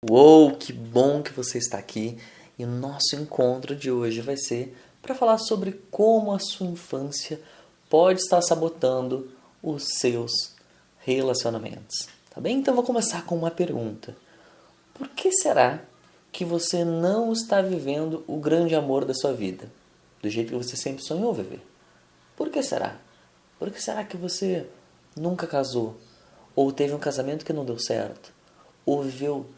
Uou, que bom que você está aqui! E o nosso encontro de hoje vai ser para falar sobre como a sua infância pode estar sabotando os seus relacionamentos. Tá bem? Então eu vou começar com uma pergunta. Por que será que você não está vivendo o grande amor da sua vida? Do jeito que você sempre sonhou viver? Por que será? Por que será que você nunca casou? Ou teve um casamento que não deu certo? Ou viveu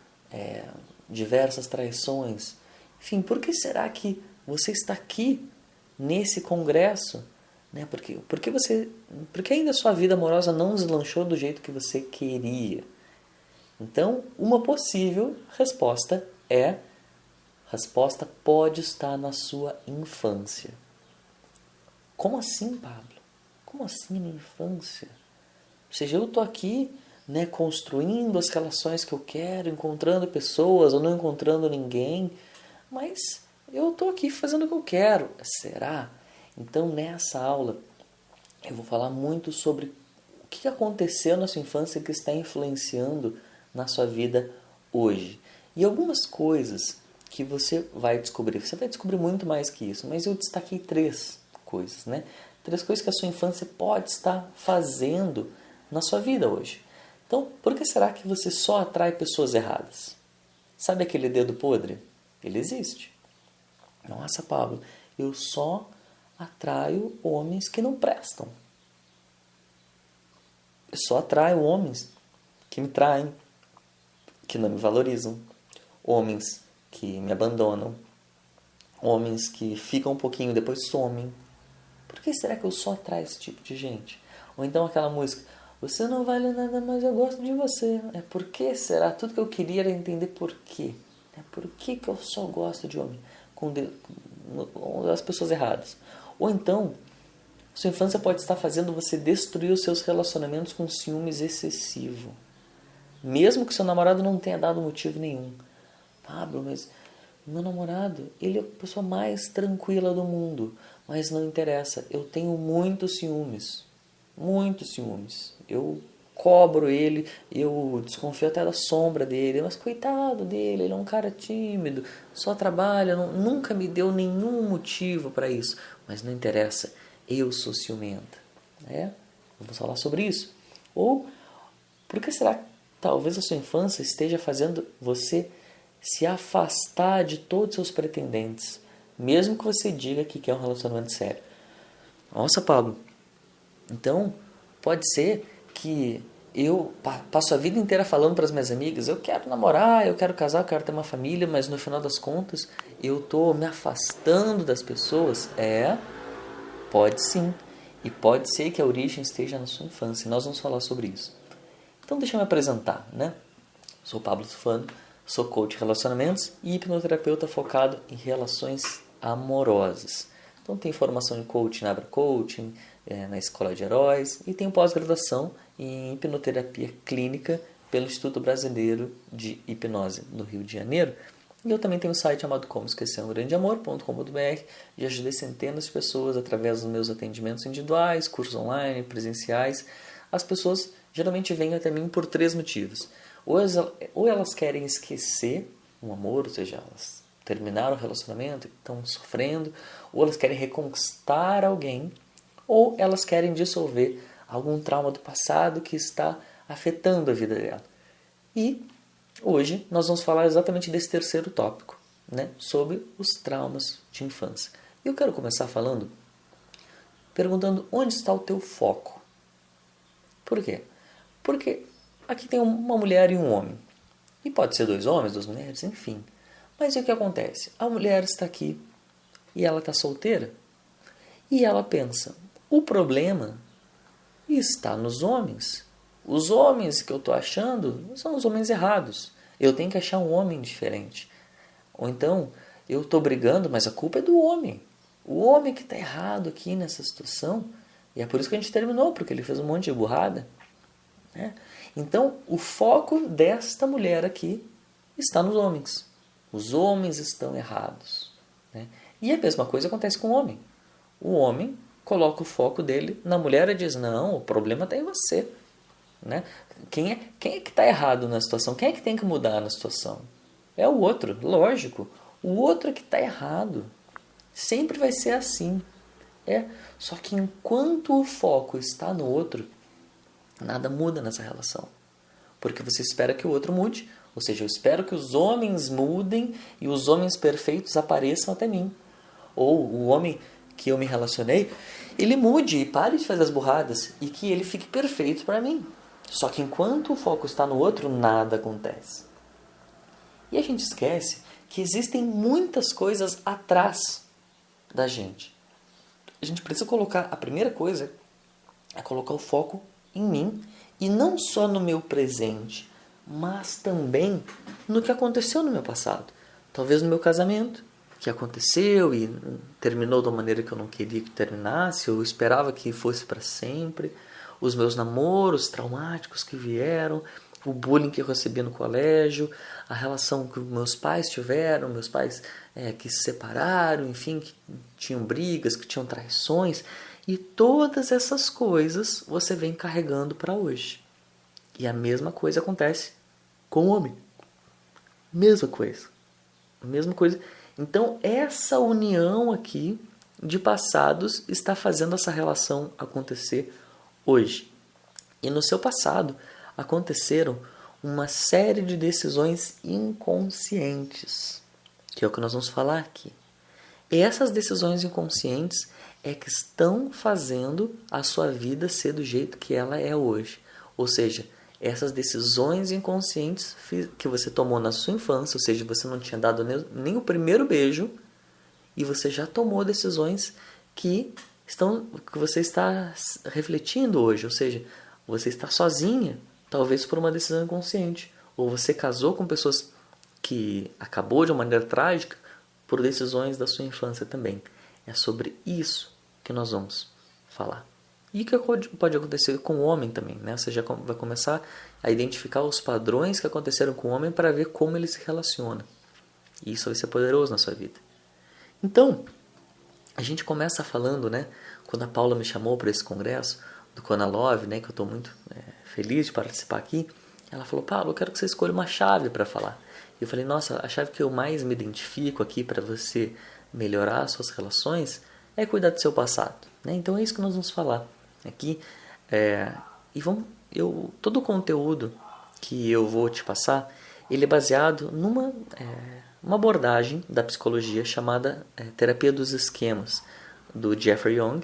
diversas traições? Enfim, por que será que você está aqui nesse congresso? Né? Porque ainda a sua vida amorosa não deslanchou do jeito que você queria. Então, uma possível resposta é: a resposta pode estar na sua infância. Como assim, Pablo? Como assim minha infância? Ou seja, eu estou aqui, né, construindo as relações que eu quero, encontrando pessoas ou não encontrando ninguém, mas eu estou aqui fazendo o que eu quero. Será? Então, nessa aula, eu vou falar muito sobre o que aconteceu na sua infância que está influenciando na sua vida hoje. E algumas coisas que você vai descobrir. Você vai descobrir muito mais que isso, mas eu destaquei 3 coisas, né? 3 coisas que a sua infância pode estar fazendo na sua vida hoje. Então, por que será que você só atrai pessoas erradas? Sabe aquele dedo podre? Ele existe. Nossa, Pablo, eu só atraio homens que não prestam. Eu só atraio homens que me traem, que não me valorizam, homens que me abandonam, homens que ficam um pouquinho e depois somem. Por que será que eu só atraio esse tipo de gente? Ou então aquela música: você não vale nada, mas eu gosto de você. Por que será? Tudo que eu queria era entender por quê. Por que eu só gosto de homem com as pessoas erradas? Ou então, sua infância pode estar fazendo você destruir os seus relacionamentos com ciúmes excessivo. Mesmo que seu namorado não tenha dado motivo nenhum. Pablo, mas meu namorado, ele é a pessoa mais tranquila do mundo. Mas não interessa, eu tenho muitos ciúmes. Muitos ciúmes. Eu cobro ele, eu desconfio até da sombra dele. Mas coitado dele, ele é um cara tímido, só trabalha, nunca me deu nenhum motivo para isso. Mas não interessa, eu sou ciumenta. Vamos falar sobre isso. Ou, por que será que talvez a sua infância esteja fazendo você se afastar de todos os seus pretendentes, mesmo que você diga que quer um relacionamento sério? Nossa, Pablo, então pode ser que eu passo a vida inteira falando para as minhas amigas: eu quero namorar, eu quero casar, eu quero ter uma família, mas no final das contas eu estou me afastando das pessoas? Pode sim. E pode ser que a origem esteja na sua infância. E nós vamos falar sobre isso. Então deixa eu me apresentar, né? Sou Pablo Tufano, sou coach de relacionamentos e hipnoterapeuta focado em relações amorosas. Então tenho formação em coaching na Abra Coaching, na Escola de Heróis, e tenho pós-graduação em hipnoterapia clínica pelo Instituto Brasileiro de Hipnose no Rio de Janeiro. E eu também tenho um site chamado Como Esquecer um Grande Amor.com.br, e ajudei centenas de pessoas através dos meus atendimentos individuais, cursos online, presenciais. As pessoas geralmente vêm até mim por 3 motivos. Ou elas querem esquecer um amor, ou seja, elas terminaram o relacionamento e estão sofrendo, ou elas querem reconquistar alguém, ou elas querem dissolver algum trauma do passado que está afetando a vida dela. E hoje nós vamos falar exatamente desse terceiro tópico, né? Sobre os traumas de infância. E eu quero começar perguntando: onde está o teu foco? Por quê? Porque aqui tem uma mulher e um homem. E pode ser 2 homens, 2 mulheres, enfim. Mas o que acontece? A mulher está aqui e ela está solteira. E ela pensa: o problema está nos homens. Os homens que eu estou achando são os homens errados. Eu tenho que achar um homem diferente. Ou então, eu estou brigando, mas a culpa é do homem. O homem que está errado aqui nessa situação. E é por isso que a gente terminou, porque ele fez um monte de burrada. Então, o foco desta mulher aqui está nos homens. Os homens estão errados. E a mesma coisa acontece com o homem. O homem coloca o foco dele na mulher e diz: não, o problema está em você. né? Quem é que está errado na situação? Quem é que tem que mudar na situação? É o outro, lógico. O outro é que está errado. Sempre vai ser assim. Só que enquanto o foco está no outro, nada muda nessa relação. Porque você espera que o outro mude. Ou seja, eu espero que os homens mudem e os homens perfeitos apareçam até mim. Ou o homem que eu me relacionei, ele mude e pare de fazer as burradas e que ele fique perfeito para mim. Só que enquanto o foco está no outro, nada acontece. E a gente esquece que existem muitas coisas atrás da gente. A gente precisa colocar, a primeira coisa é colocar o foco em mim e não só no meu presente, mas também no que aconteceu no meu passado. Talvez no meu casamento, que aconteceu e terminou da maneira que eu não queria que terminasse, eu esperava que fosse para sempre. Os meus namoros traumáticos que vieram, o bullying que eu recebi no colégio, a relação que meus pais tiveram, meus pais que se separaram, enfim, que tinham brigas, que tinham traições. E todas essas coisas você vem carregando para hoje. E a mesma coisa acontece com o homem. Mesma coisa. Mesma coisa. Então, essa união aqui de passados está fazendo essa relação acontecer hoje. E no seu passado aconteceram uma série de decisões inconscientes, que é o que nós vamos falar aqui. E essas decisões inconscientes é que estão fazendo a sua vida ser do jeito que ela é hoje. Ou seja, essas decisões inconscientes que você tomou na sua infância, ou seja, você não tinha dado nem o primeiro beijo e você já tomou decisões que você está refletindo hoje, ou seja, você está sozinha, talvez por uma decisão inconsciente, ou você casou com pessoas que acabou de uma maneira trágica por decisões da sua infância também. É sobre isso que nós vamos falar. E o que pode acontecer com o homem também, né? Você já vai começar a identificar os padrões que aconteceram com o homem para ver como ele se relaciona. E isso vai ser poderoso na sua vida. Então, a gente começa falando, né? Quando a Paula me chamou para esse congresso do Kona Love, né? Que eu estou muito feliz de participar aqui. Ela falou, Paulo, eu quero que você escolha uma chave para falar. E eu falei, nossa, a chave que eu mais me identifico aqui para você melhorar as suas relações é cuidar do seu passado, né? Então é isso que nós vamos falar aqui. Todo o conteúdo que eu vou te passar, ele é baseado numa uma abordagem da psicologia chamada terapia dos esquemas, do Jeffrey Young.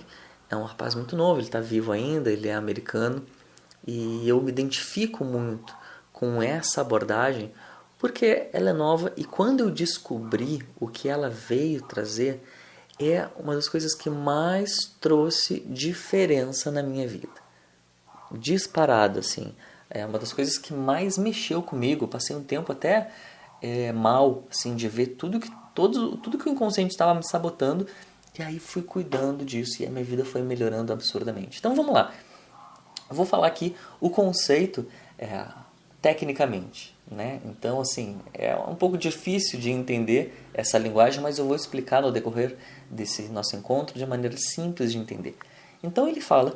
É um rapaz muito novo, ele está vivo ainda, ele é americano, e eu me identifico muito com essa abordagem porque ela é nova, e quando eu descobri o que ela veio trazer, é uma das coisas que mais trouxe diferença na minha vida. Disparado, assim. É uma das coisas que mais mexeu comigo. Eu passei um tempo até mal, assim, de ver tudo que o inconsciente estava me sabotando. E aí fui cuidando disso e a minha vida foi melhorando absurdamente. Então vamos lá. Eu vou falar aqui o conceito tecnicamente, né? Então, assim, é um pouco difícil de entender essa linguagem, mas eu vou explicar no decorrer desse nosso encontro de maneira simples de entender. Então ele fala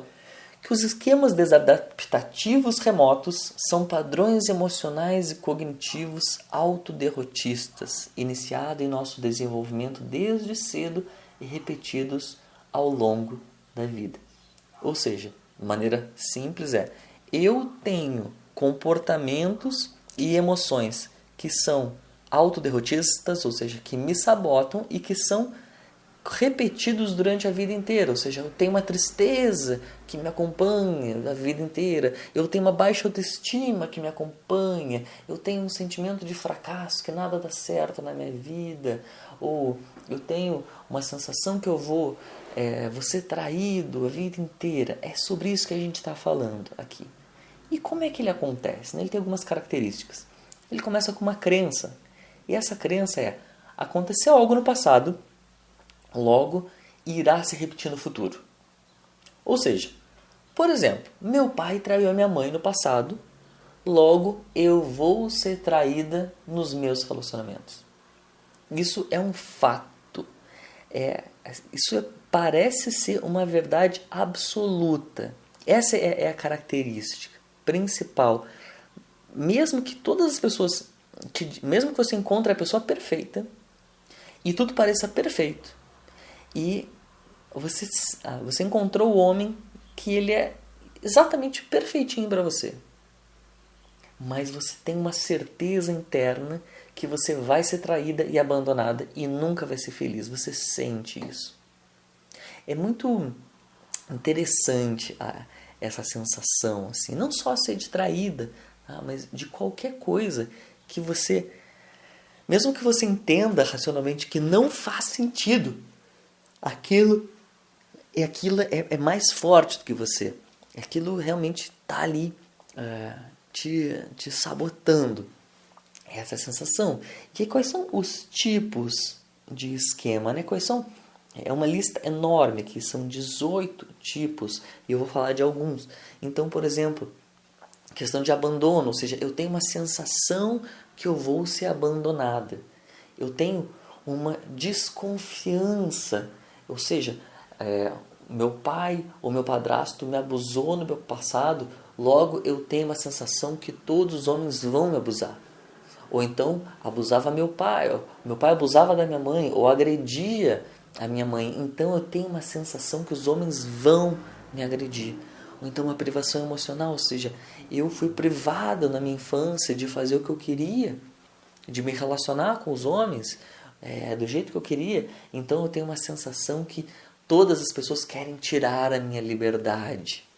que os esquemas desadaptativos remotos são padrões emocionais e cognitivos autoderrotistas, iniciados em nosso desenvolvimento desde cedo e repetidos ao longo da vida. Ou seja, de maneira simples eu tenho comportamentos e emoções que são autoderrotistas, ou seja, que me sabotam e que são repetidos durante a vida inteira. Ou seja, eu tenho uma tristeza que me acompanha a vida inteira, eu tenho uma baixa autoestima que me acompanha, eu tenho um sentimento de fracasso, que nada dá certo na minha vida, ou eu tenho uma sensação que eu vou ser traído a vida inteira. É sobre isso que a gente está falando aqui. E como é que ele acontece? Ele tem algumas características. Ele começa com uma crença. E essa crença aconteceu algo no passado, logo irá se repetir no futuro. Ou seja, por exemplo, meu pai traiu a minha mãe no passado, logo eu vou ser traída nos meus relacionamentos. Isso é um fato. Isso parece ser uma verdade absoluta. Essa é a característica principal. Mesmo que todas as pessoas, mesmo que você encontre a pessoa perfeita, e tudo pareça perfeito, e você encontrou o homem que ele é exatamente perfeitinho para você, mas você tem uma certeza interna que você vai ser traída e abandonada e nunca vai ser feliz. Você sente isso. É muito interessante essa sensação, assim, não só ser de traída, tá? Mas de qualquer coisa que você, mesmo que você entenda racionalmente que não faz sentido, aquilo é mais forte do que você. Aquilo realmente está ali te sabotando. Essa é a sensação. E aí, quais são os tipos de esquema, né? Quais são? É uma lista enorme, que são 18 tipos, e eu vou falar de alguns. Então, por exemplo, questão de abandono, ou seja, eu tenho uma sensação que eu vou ser abandonada. Eu tenho uma desconfiança, ou seja, meu pai ou meu padrasto me abusou no meu passado, logo eu tenho uma sensação que todos os homens vão me abusar. Ou então abusava meu pai abusava da minha mãe, ou agredia a minha mãe, então eu tenho uma sensação que os homens vão me agredir. Ou então uma privação emocional, ou seja, eu fui privado na minha infância de fazer o que eu queria, de me relacionar com os homens do jeito que eu queria, então eu tenho uma sensação que todas as pessoas querem tirar a minha liberdade.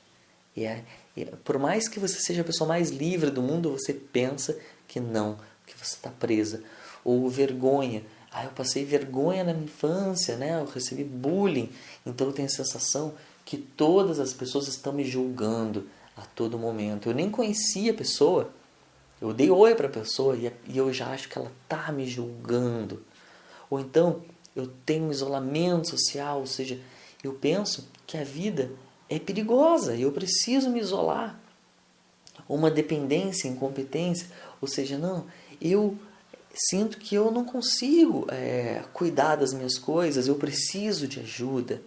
Por mais que você seja a pessoa mais livre do mundo, você pensa que não, que você está presa. Ou vergonha. Eu passei vergonha na minha infância, né? Eu recebi bullying. Então eu tenho a sensação que todas as pessoas estão me julgando a todo momento. Eu nem conhecia a pessoa. Eu dei oi para a pessoa e eu já acho que ela está me julgando. Ou então eu tenho um isolamento social, ou seja, eu penso que a vida é perigosa e eu preciso me isolar. Uma dependência, incompetência, ou seja, não, eu sinto que eu não consigo cuidar das minhas coisas, eu preciso de ajuda,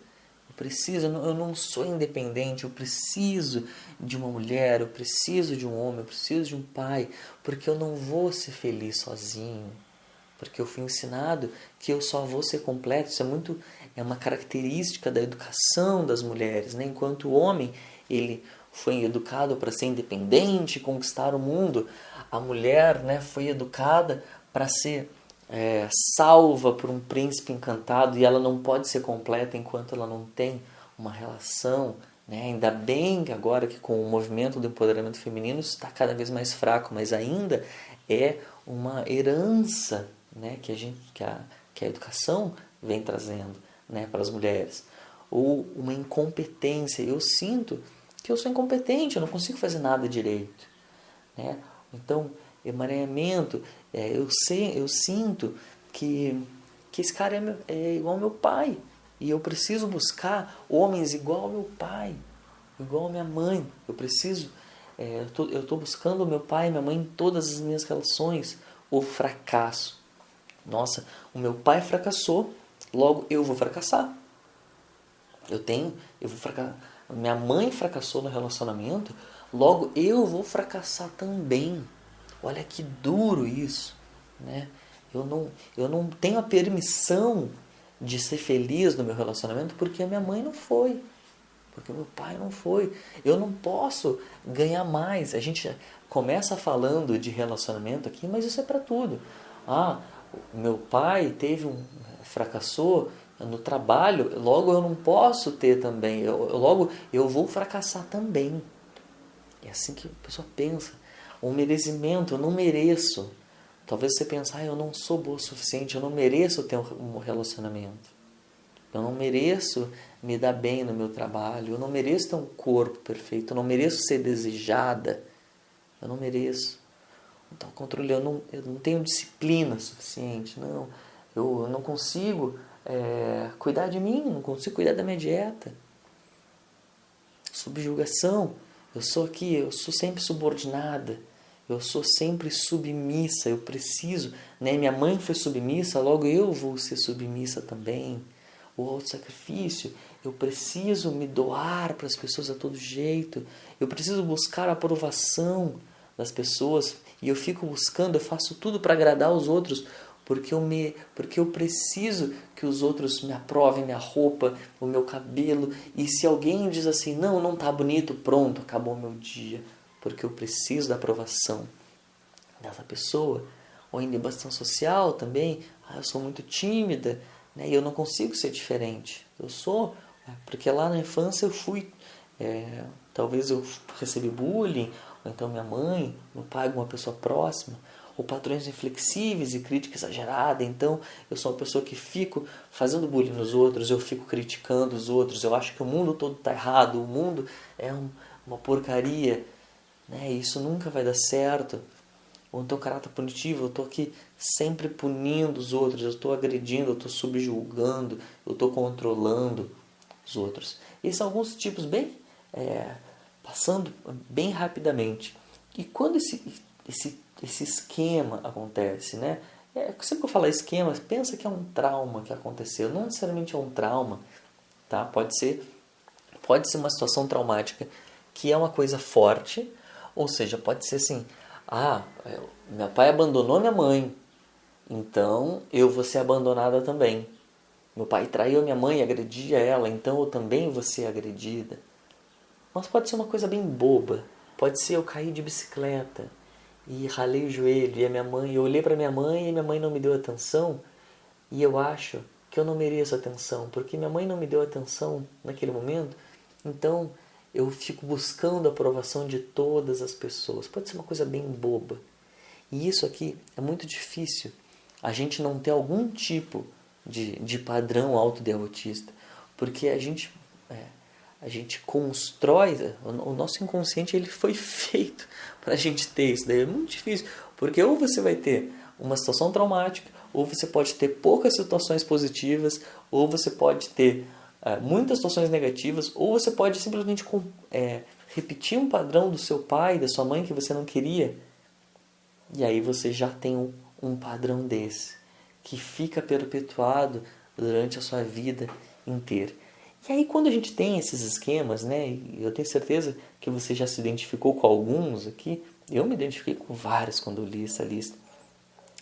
eu não sou independente, eu preciso de uma mulher, eu preciso de um homem, eu preciso de um pai, porque eu não vou ser feliz sozinho, porque eu fui ensinado que eu só vou ser completo. Isso é uma característica da educação das mulheres, né? Enquanto o homem ele foi educado para ser independente, conquistar o mundo, a mulher, né, foi educada para ser salva por um príncipe encantado, e ela não pode ser completa enquanto ela não tem uma relação, né? Ainda bem que agora que com o movimento do empoderamento feminino isso está cada vez mais fraco, mas ainda é uma herança, né, que a educação vem trazendo, né, para as mulheres. Ou uma incompetência. Eu sinto que eu sou incompetente, eu não consigo fazer nada direito, né? Então, emaranhamento, eu sinto que esse cara é igual ao meu pai, e eu preciso buscar homens igual ao meu pai, igual a minha mãe. Eu preciso, eu estou buscando o meu pai e minha mãe em todas as minhas relações. O fracasso. Nossa, o meu pai fracassou, logo eu vou fracassar. Eu vou fracassar. Minha mãe fracassou no relacionamento, logo eu vou fracassar também. Olha que duro isso, né? Eu não tenho a permissão de ser feliz no meu relacionamento porque a minha mãe não foi, porque o meu pai não foi. Eu não posso ganhar mais. A gente começa falando de relacionamento aqui, mas isso é para tudo. Meu pai fracassou no trabalho, logo eu não posso ter também, logo eu vou fracassar também. É assim que a pessoa pensa. Um merecimento, eu não mereço. Talvez você pense, eu não sou boa o suficiente, eu não mereço ter um relacionamento. Eu não mereço me dar bem no meu trabalho, eu não mereço ter um corpo perfeito, eu não mereço ser desejada, eu não mereço. Então, controle, eu não tenho disciplina suficiente, não. Eu não consigo cuidar de mim, não consigo cuidar da minha dieta. Subjugação, eu sou sempre subordinada, eu sou sempre submissa, eu preciso, né? Minha mãe foi submissa, logo eu vou ser submissa também. O autossacrifício, eu preciso me doar para as pessoas a todo jeito, eu preciso buscar a aprovação das pessoas, e eu fico buscando, eu faço tudo para agradar os outros, porque eu preciso que os outros me aprovem minha roupa, o meu cabelo, e se alguém diz assim, não está bonito, pronto, acabou o meu dia, porque eu preciso da aprovação dessa pessoa. Ou em debação social também, eu sou muito tímida, né, e eu não consigo ser diferente. Eu sou, porque lá na infância eu fui, talvez eu recebi bullying, ou então minha mãe, meu pai, alguma pessoa próxima, ou padrões inflexíveis e crítica exagerada. Então eu sou uma pessoa que fico fazendo bullying nos outros, eu fico criticando os outros, eu acho que o mundo todo está errado, o mundo é uma porcaria, né? Isso nunca vai dar certo. Ou então caráter punitivo, eu estou aqui sempre punindo os outros, eu estou agredindo, eu estou subjugando, eu estou controlando os outros. Esses são alguns tipos bem, passando bem rapidamente. E quando esse esquema acontece, né? Sempre que eu falar esquema, pensa que é um trauma que aconteceu. Não necessariamente é um trauma, tá? Pode ser uma situação traumática que é uma coisa forte, ou seja, pode ser assim, meu pai abandonou minha mãe, então eu vou ser abandonada também. Meu pai traiu minha mãe e agredia ela, então eu também vou ser agredida. Mas pode ser uma coisa bem boba. Pode ser eu cair de bicicleta e ralei o joelho e eu olhei para minha mãe e minha mãe não me deu atenção, e eu acho que eu não mereço atenção, porque minha mãe não me deu atenção naquele momento, então eu fico buscando a aprovação de todas as pessoas. Pode ser uma coisa bem boba. E isso aqui é muito difícil, a gente não ter algum tipo de padrão autoderrotista, porque a gente constrói, o nosso inconsciente ele foi feito para a gente ter isso. Daí é muito difícil, porque ou você vai ter uma situação traumática, ou você pode ter poucas situações positivas, ou você pode ter muitas situações negativas, ou você pode simplesmente repetir um padrão do seu pai, da sua mãe que você não queria, e aí você já tem um padrão desse, que fica perpetuado durante a sua vida inteira. E aí quando a gente tem esses esquemas, né, e eu tenho certeza que você já se identificou com alguns aqui, eu me identifiquei com vários quando eu li essa lista.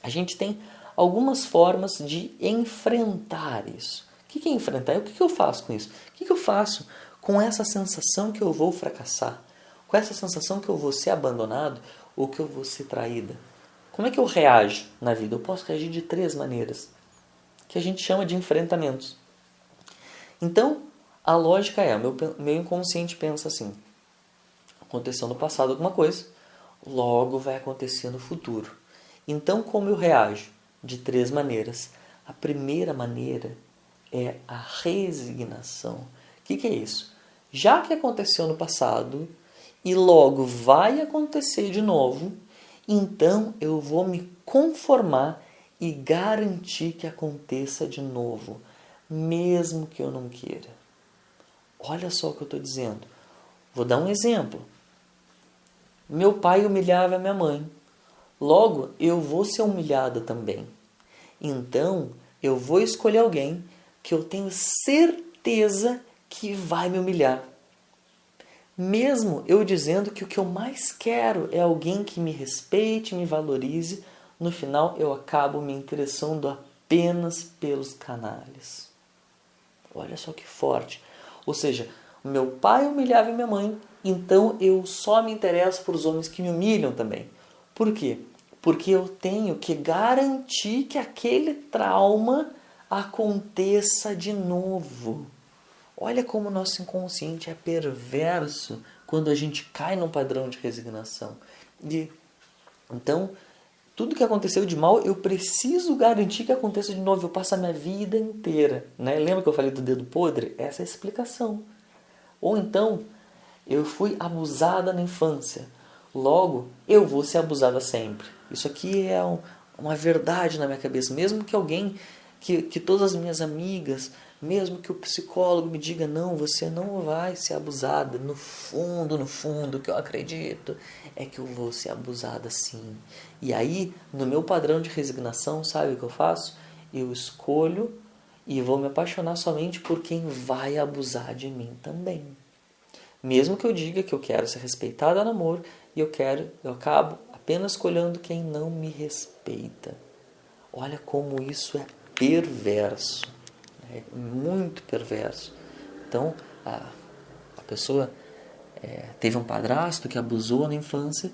A gente tem algumas formas de enfrentar isso. O que é enfrentar? O que eu faço com isso? O que eu faço com essa sensação que eu vou fracassar? Com essa sensação que eu vou ser abandonado ou que eu vou ser traída? Como é que eu reajo na vida? Eu posso reagir de 3 maneiras, que a gente chama de enfrentamentos. Então, a lógica é, meu inconsciente pensa assim, aconteceu no passado alguma coisa, logo vai acontecer no futuro. Então, como eu reajo? De 3 maneiras. A primeira maneira é a resignação. O que é isso? Já que aconteceu no passado e logo vai acontecer de novo, então eu vou me conformar e garantir que aconteça de novo, mesmo que eu não queira. Olha só o que eu estou dizendo. Vou dar um exemplo. Meu pai humilhava minha mãe. Logo, eu vou ser humilhada também. Então, eu vou escolher alguém que eu tenho certeza que vai me humilhar. Mesmo eu dizendo que o que eu mais quero é alguém que me respeite, me valorize, no final eu acabo me interessando apenas pelos canalhas. Olha só que forte. Ou seja, meu pai humilhava minha mãe, então eu só me interesso por os homens que me humilham também. Por quê? Porque eu tenho que garantir que aquele trauma aconteça de novo. Olha como o nosso inconsciente é perverso quando a gente cai num padrão de resignação. Então, tudo que aconteceu de mal, eu preciso garantir que aconteça de novo. Eu passo a minha vida inteira. Né? Lembra que eu falei do dedo podre? Essa é a explicação. Ou então, eu fui abusada na infância. Logo, eu vou ser abusada sempre. Isso aqui é uma verdade na minha cabeça. Mesmo que alguém, que todas as minhas amigas, mesmo que o psicólogo me diga, não, você não vai ser abusada. No fundo, o que eu acredito é que eu vou ser abusada sim. E aí, no meu padrão de resignação, sabe o que eu faço? Eu escolho e vou me apaixonar somente por quem vai abusar de mim também. Mesmo que eu diga que eu quero ser respeitado no amor e eu acabo apenas escolhendo quem não me respeita. Olha como isso é perverso, é muito perverso. Então, a pessoa teve um padrasto que abusou na infância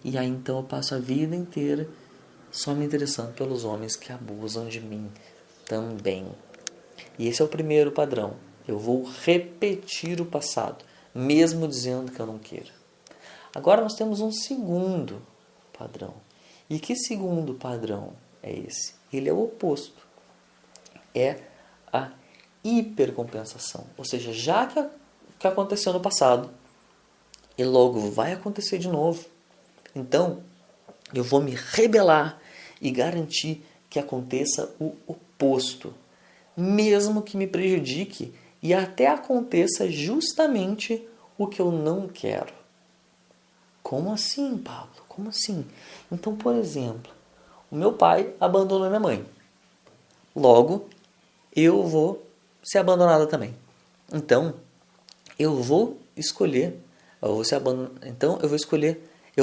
e aí então eu passo a vida inteira só me interessando pelos homens que abusam de mim também. E esse é o primeiro padrão. Eu vou repetir o passado, mesmo dizendo que eu não queira. Agora nós temos um segundo padrão. E que segundo padrão é esse? Ele é o oposto. É a hipercompensação. Ou seja, já que aconteceu no passado, e logo vai acontecer de novo, então eu vou me rebelar e garantir que aconteça o oposto, mesmo que me prejudique e até aconteça justamente o que eu não quero. Como assim, Pablo? Como assim? Então, por exemplo, o meu pai abandonou minha mãe. Logo, eu vou ser abandonada também. Então, eu vou escolher, eu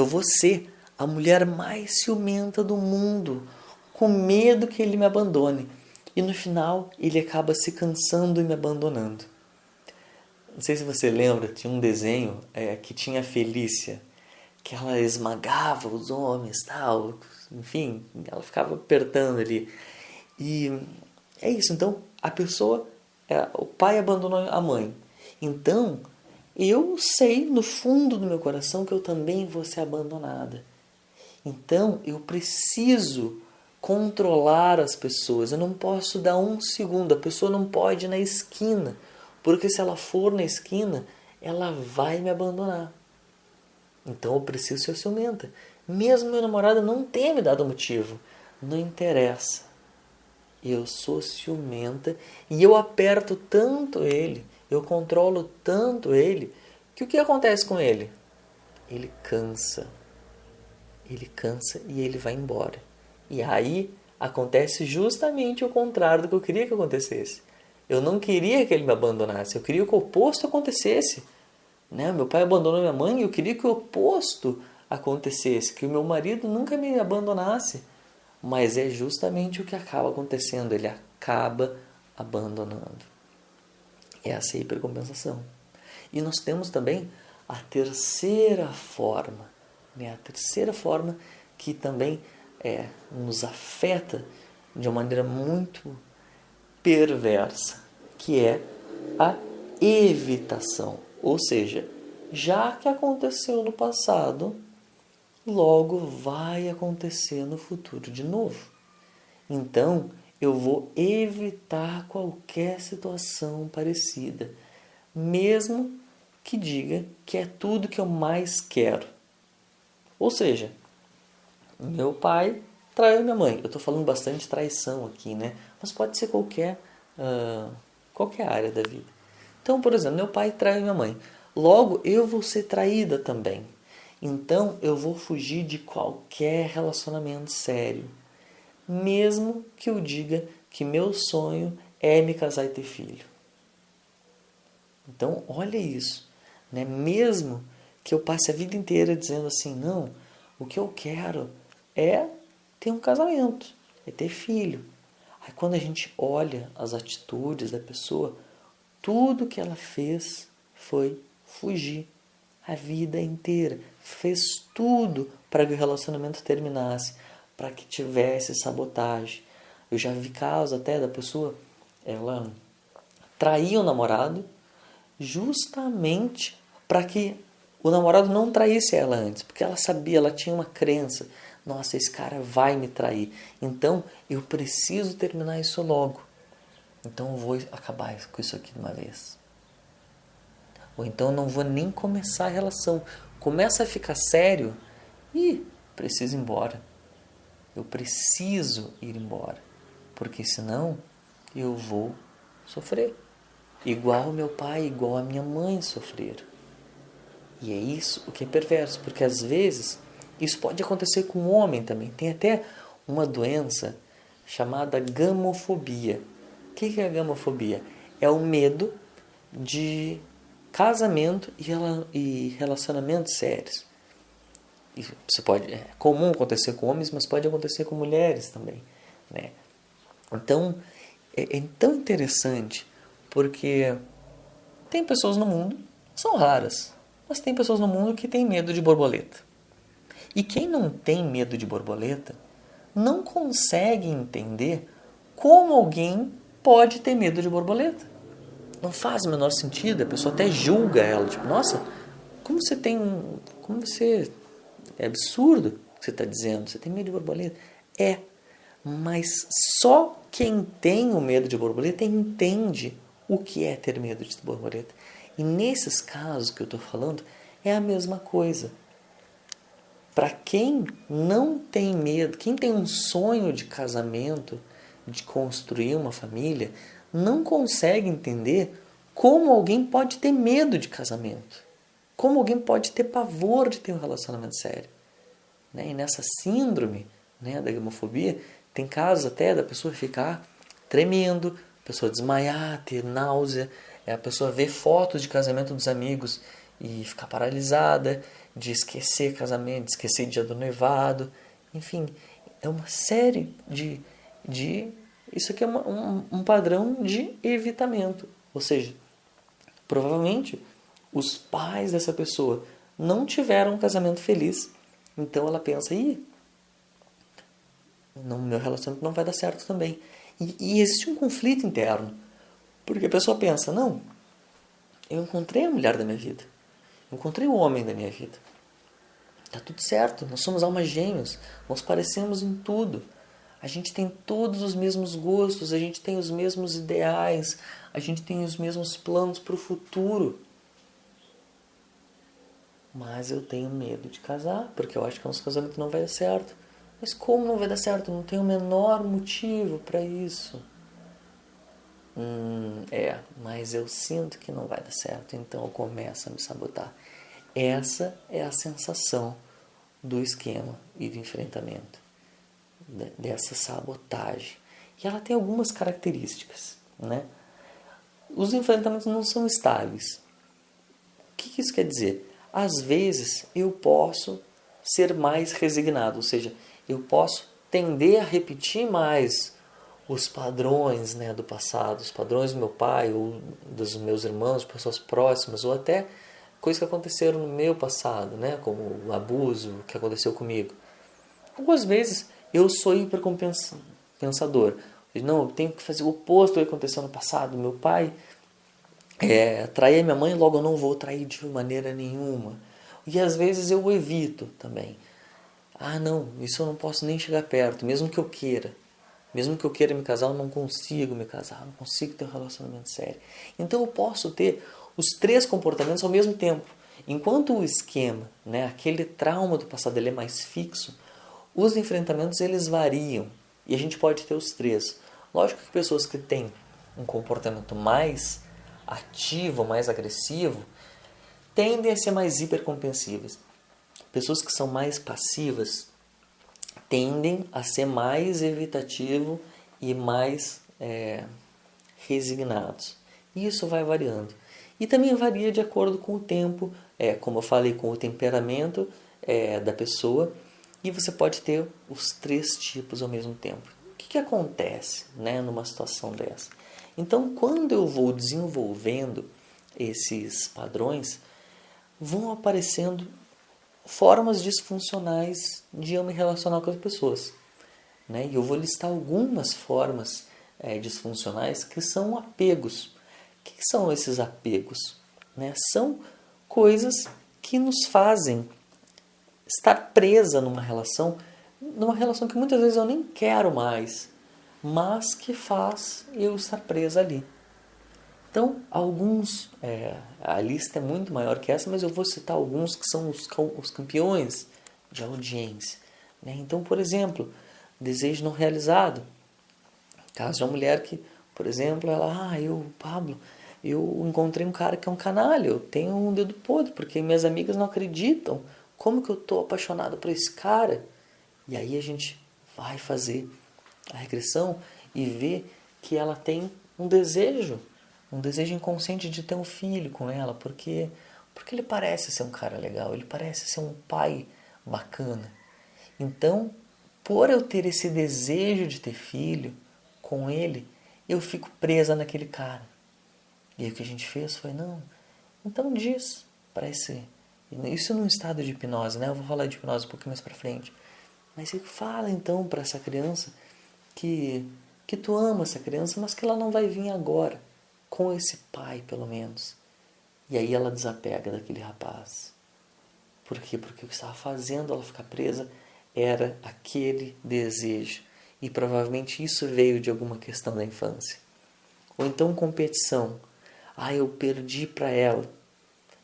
vou ser a mulher mais ciumenta do mundo, com medo que ele me abandone. E no final, ele acaba se cansando e me abandonando. Não sei se você lembra, tinha um desenho que tinha a Felícia, que ela esmagava os homens, tal, enfim, ela ficava apertando ali. E é isso, então a pessoa, o pai abandonou a mãe. Então, eu sei no fundo do meu coração que eu também vou ser abandonada. Então, eu preciso controlar as pessoas. Eu não posso dar um segundo. A pessoa não pode ir na esquina, porque se ela for na esquina, ela vai me abandonar. Então, eu preciso ser ciumenta. Mesmo meu namorado não tenha me dado motivo. Não interessa. Eu sou ciumenta e eu aperto tanto ele, eu controlo tanto ele, que o que acontece com ele? Ele cansa. Ele cansa e ele vai embora. E aí acontece justamente o contrário do que eu queria que acontecesse. Eu não queria que ele me abandonasse, eu queria que o oposto acontecesse. Meu pai abandonou minha mãe e eu queria que o oposto acontecesse, que o meu marido nunca me abandonasse. Mas é justamente o que acaba acontecendo, ele acaba abandonando. Essa é a hipercompensação. E nós temos também a terceira forma, a terceira forma que também nos afeta de uma maneira muito perversa, que é a evitação. Ou seja, já que aconteceu no passado, logo vai acontecer no futuro de novo. Então, eu vou evitar qualquer situação parecida, mesmo que diga que é tudo que eu mais quero. Ou seja, meu pai traiu minha mãe. Eu estou falando bastante de traição aqui, né? Mas pode ser qualquer área da vida. Então, por exemplo, meu pai traiu minha mãe. Logo, eu vou ser traída também. Então, eu vou fugir de qualquer relacionamento sério. Mesmo que eu diga que meu sonho é me casar e ter filho. Então, olha isso. Mesmo que eu passe a vida inteira dizendo assim, não, o que eu quero é ter um casamento, é ter filho. Aí quando a gente olha as atitudes da pessoa, tudo que ela fez foi fugir a vida inteira. Fez tudo para que o relacionamento terminasse, para que tivesse sabotagem. Eu já vi casos até da pessoa, ela traía o namorado justamente para que o namorado não traísse ela antes, porque ela sabia, ela tinha uma crença, nossa, esse cara vai me trair, então eu preciso terminar isso logo, então eu vou acabar com isso aqui de uma vez. Ou então eu não vou nem começar a relação, começa a ficar sério e preciso ir embora. Eu preciso ir embora, porque senão eu vou sofrer. Igual meu pai, igual a minha mãe sofreram. E é isso o que é perverso, porque às vezes isso pode acontecer com o homem também. Tem até uma doença chamada gamofobia. O que é a gamofobia? É o medo de casamento e relacionamentos sérios. Isso é comum acontecer com homens, mas pode acontecer com mulheres também, né? Então, é tão interessante, porque tem pessoas no mundo, são raras, mas tem pessoas no mundo que têm medo de borboleta. E quem não tem medo de borboleta não consegue entender como alguém pode ter medo de borboleta. Não faz o menor sentido, a pessoa até julga ela, tipo, nossa, como você, é absurdo o que você está dizendo, você tem medo de borboleta? É, mas só quem tem o medo de borboleta entende o que é ter medo de borboleta. E nesses casos que eu estou falando, é a mesma coisa. Para quem não tem medo, quem tem um sonho de casamento, de construir uma família, não consegue entender como alguém pode ter medo de casamento. Como alguém pode ter pavor de ter um relacionamento sério. Né? E nessa síndrome, né, da gamofobia, tem casos até da pessoa ficar tremendo, a pessoa desmaiar, ter náusea, a pessoa ver fotos de casamento dos amigos e ficar paralisada, de esquecer casamento, de esquecer dia do noivado, enfim, é uma série de isso aqui é um padrão de evitamento, ou seja, provavelmente os pais dessa pessoa não tiveram um casamento feliz, então ela pensa, meu relacionamento não vai dar certo também. E existe um conflito interno, porque a pessoa pensa, não, eu encontrei a mulher da minha vida, eu encontrei o homem da minha vida, tá tudo certo, nós somos almas gêmeas, nós parecemos em tudo, a gente tem todos os mesmos gostos, a gente tem os mesmos ideais, a gente tem os mesmos planos para o futuro. Mas eu tenho medo de casar, porque eu acho que o nosso casamento não vai dar certo. Mas como não vai dar certo? Eu não tenho o menor motivo para isso. Mas eu sinto que não vai dar certo, então eu começo a me sabotar. Essa é a sensação do esquema e do enfrentamento, dessa sabotagem. E ela tem algumas características, né? Os enfrentamentos não são estáveis. O que isso quer dizer? Às vezes eu posso ser mais resignado, ou seja, eu posso tender a repetir mais os padrões, né, do passado, os padrões do meu pai ou dos meus irmãos, pessoas próximas, ou até coisas que aconteceram no meu passado, né, como o abuso que aconteceu comigo. Algumas vezes eu sou hipercompensador. Não, eu tenho que fazer o oposto do que aconteceu no passado. Meu pai traía minha mãe, logo eu não vou trair de maneira nenhuma. E às vezes eu evito também. Não, isso eu não posso nem chegar perto, mesmo que eu queira. Mesmo que eu queira me casar, eu não consigo me casar, não consigo ter um relacionamento sério. Então eu posso ter os três comportamentos ao mesmo tempo. Enquanto o esquema, né, aquele trauma do passado, ele é mais fixo, os enfrentamentos eles variam. E a gente pode ter os três. Lógico que pessoas que têm um comportamento mais ativo, mais agressivo, tendem a ser mais hipercompensíveis. Pessoas que são mais passivas tendem a ser mais evitativo e mais resignados. E isso vai variando. E também varia de acordo com o tempo, como eu falei, com o temperamento da pessoa. E você pode ter os três tipos ao mesmo tempo. O que acontece, né, numa situação dessa? Então, quando eu vou desenvolvendo esses padrões, vão aparecendo formas disfuncionais de eu me relacionar com as pessoas. Né? E eu vou listar algumas formas disfuncionais que são apegos. O que são esses apegos? Né? São coisas que nos fazem estar presa numa relação que muitas vezes eu nem quero mais, mas que faz eu estar presa ali. Então, a lista é muito maior que essa, mas eu vou citar alguns que são os campeões de audiência. Né? Então, por exemplo, desejo não realizado. Caso de uma mulher que, por exemplo, Pablo, eu encontrei um cara que é um canalha, eu tenho um dedo podre, porque minhas amigas não acreditam. Como que eu estou apaixonado por esse cara? E aí a gente vai fazer a regressão e ver que ela tem um desejo inconsciente de ter um filho com ela, porque ele parece ser um cara legal, ele parece ser um pai bacana. Então, por eu ter esse desejo de ter filho com ele, eu fico presa naquele cara. E aí o que a gente fez foi, não, então diz para isso num estado de hipnose, né? Eu vou falar de hipnose um pouquinho mais pra frente. Mas você fala então para essa criança que tu ama essa criança, mas que ela não vai vir agora, com esse pai pelo menos. E aí ela desapega daquele rapaz. Por quê? Porque o que estava fazendo ela ficar presa era aquele desejo. E provavelmente isso veio de alguma questão da infância. Ou então competição. Eu perdi para ela.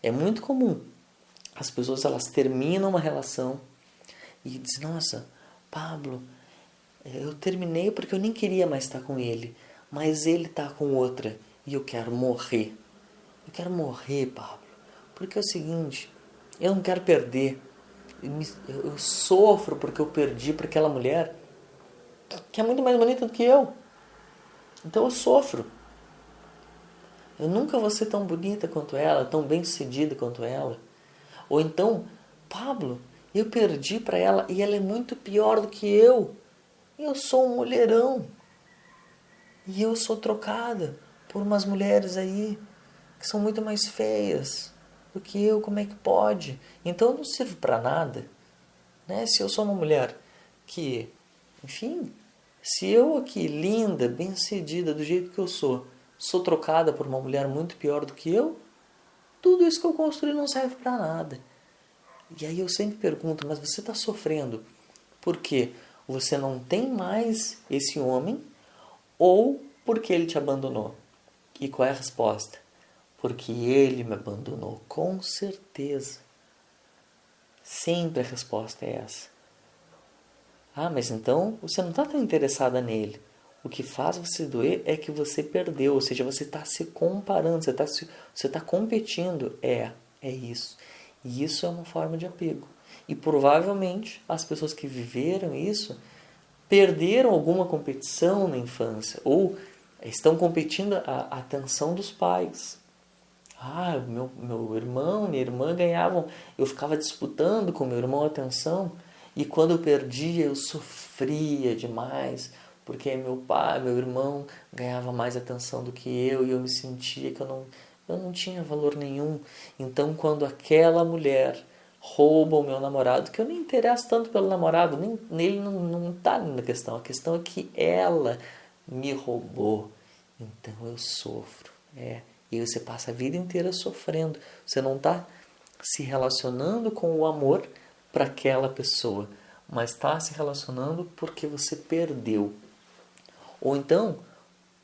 É muito comum. As pessoas elas terminam uma relação e dizem, nossa, Pablo, eu terminei porque eu nem queria mais estar com ele. Mas ele está com outra e eu quero morrer. Eu quero morrer, Pablo. Porque é o seguinte, eu não quero perder. Eu sofro porque eu perdi para aquela mulher que é muito mais bonita do que eu. Então eu sofro. Eu nunca vou ser tão bonita quanto ela, tão bem sucedida quanto ela. Ou então, Pablo, eu perdi para ela e ela é muito pior do que eu. Eu sou um mulherão. E eu sou trocada por umas mulheres aí que são muito mais feias do que eu. Como é que pode? Então eu não sirvo para nada. Né? Se eu sou uma mulher que, enfim, se eu aqui, linda, bem-sucedida, do jeito que eu sou trocada por uma mulher muito pior do que eu, tudo isso que eu construí não serve para nada. E aí eu sempre pergunto, mas você está sofrendo porque você não tem mais esse homem ou porque ele te abandonou? E qual é a resposta? Porque ele me abandonou, com certeza. Sempre a resposta é essa. Mas então você não está tão interessada nele. O que faz você doer é que você perdeu, ou seja, você está se comparando, você está competindo. É isso. E isso é uma forma de apego. E provavelmente as pessoas que viveram isso perderam alguma competição na infância, ou estão competindo a atenção dos pais. Meu irmão, minha irmã ganhavam, eu ficava disputando com meu irmão a atenção, e quando eu perdia eu sofria demais, porque meu irmão ganhava mais atenção do que eu, e eu me sentia que eu não tinha valor nenhum. Então quando aquela mulher rouba o meu namorado, que eu nem interesso tanto pelo namorado, nem nele não está na questão, a questão é que ela me roubou, então eu sofro. E você passa a vida inteira sofrendo. Você não está se relacionando com o amor para aquela pessoa, mas está se relacionando porque você perdeu. Ou então,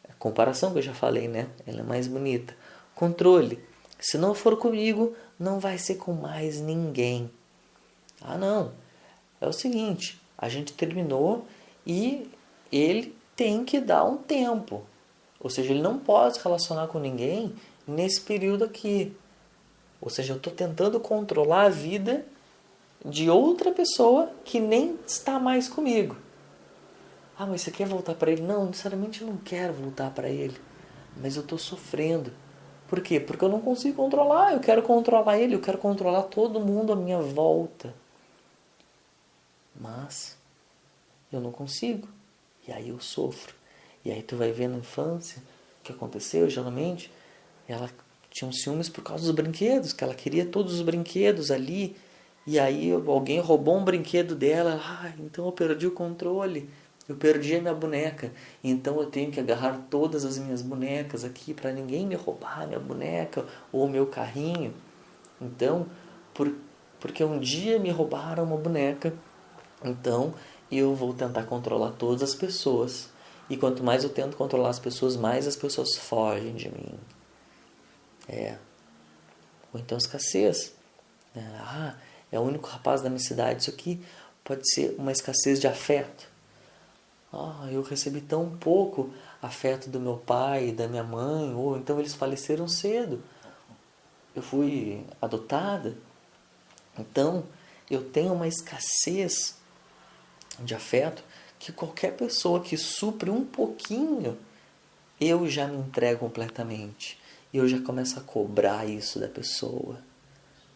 a comparação que eu já falei, né? Ela é mais bonita. Controle. Se não for comigo, não vai ser com mais ninguém. Não. É o seguinte, a gente terminou e ele tem que dar um tempo. Ou seja, ele não pode se relacionar com ninguém nesse período aqui. Ou seja, eu estou tentando controlar a vida de outra pessoa que nem está mais comigo. Mas você quer voltar para ele? Não, necessariamente eu não quero voltar para ele. Mas eu estou sofrendo. Por quê? Porque eu não consigo controlar. Eu quero controlar ele, eu quero controlar todo mundo à minha volta. Mas eu não consigo. E aí eu sofro. E aí tu vai ver na infância o que aconteceu, geralmente. Ela tinha um ciúmes por causa dos brinquedos, que ela queria todos os brinquedos ali. E aí alguém roubou um brinquedo dela. Então eu perdi o controle. Eu perdi a minha boneca. Então eu tenho que agarrar todas as minhas bonecas aqui para ninguém me roubar a minha boneca ou o meu carrinho. Então, porque um dia me roubaram uma boneca, então eu vou tentar controlar todas as pessoas. E quanto mais eu tento controlar as pessoas, mais as pessoas fogem de mim. Ou então escassez. É o único rapaz da minha cidade. Isso aqui pode ser uma escassez de afeto. Eu recebi tão pouco afeto do meu pai e da minha mãe. Ou então eles faleceram cedo. Eu fui adotada. Então eu tenho uma escassez de afeto que qualquer pessoa que supre um pouquinho eu já me entrego completamente. E eu já começo a cobrar isso da pessoa.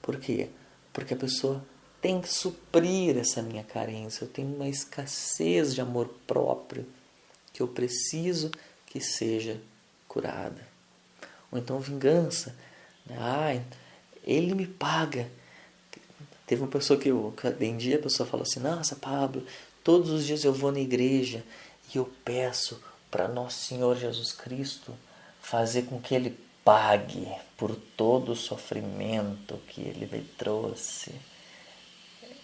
Por quê? Porque a pessoa tem que suprir essa minha carência. Eu tenho uma escassez de amor próprio que eu preciso que seja curada. Ou então vingança. Ele me paga. Teve uma pessoa que eu atendi, a pessoa falou assim: nossa, Pablo, todos os dias eu vou na igreja e eu peço para Nosso Senhor Jesus Cristo fazer com que Ele pague por todo o sofrimento que Ele me trouxe.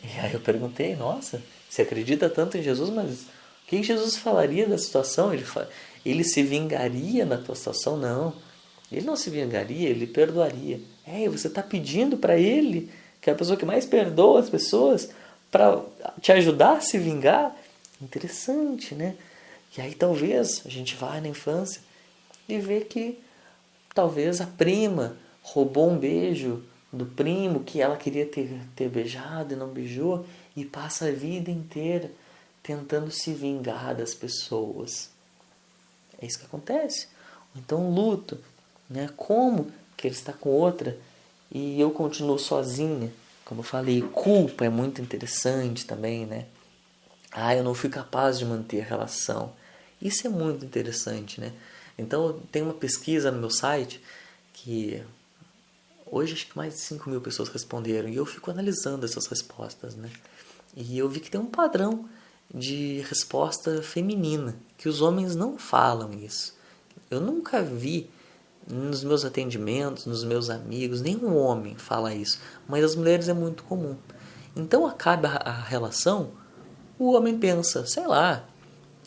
E aí eu perguntei: nossa, você acredita tanto em Jesus, mas o que Jesus falaria da situação? Ele se vingaria na tua situação? Não, ele não se vingaria, ele perdoaria. Você está pedindo para ele, que é a pessoa que mais perdoa as pessoas, para te ajudar a se vingar? Interessante, né? E aí talvez a gente vá na infância e vê que talvez a prima roubou um beijo do primo que ela queria ter beijado e não beijou, e passa a vida inteira tentando se vingar das pessoas. É isso que acontece. Então luto, né? Como que ele está com outra e eu continuo sozinha? Como eu falei, culpa é muito interessante também, né? Eu não fui capaz de manter a relação. Isso é muito interessante, né? Então, tem uma pesquisa no meu site que hoje acho que mais de 5.000 pessoas responderam e eu fico analisando essas respostas, né? E eu vi que tem um padrão de resposta feminina, que os homens não falam isso. Eu nunca vi nos meus atendimentos, nos meus amigos, nenhum homem fala isso, mas as mulheres é muito comum. Então acaba a relação, o homem pensa, sei lá,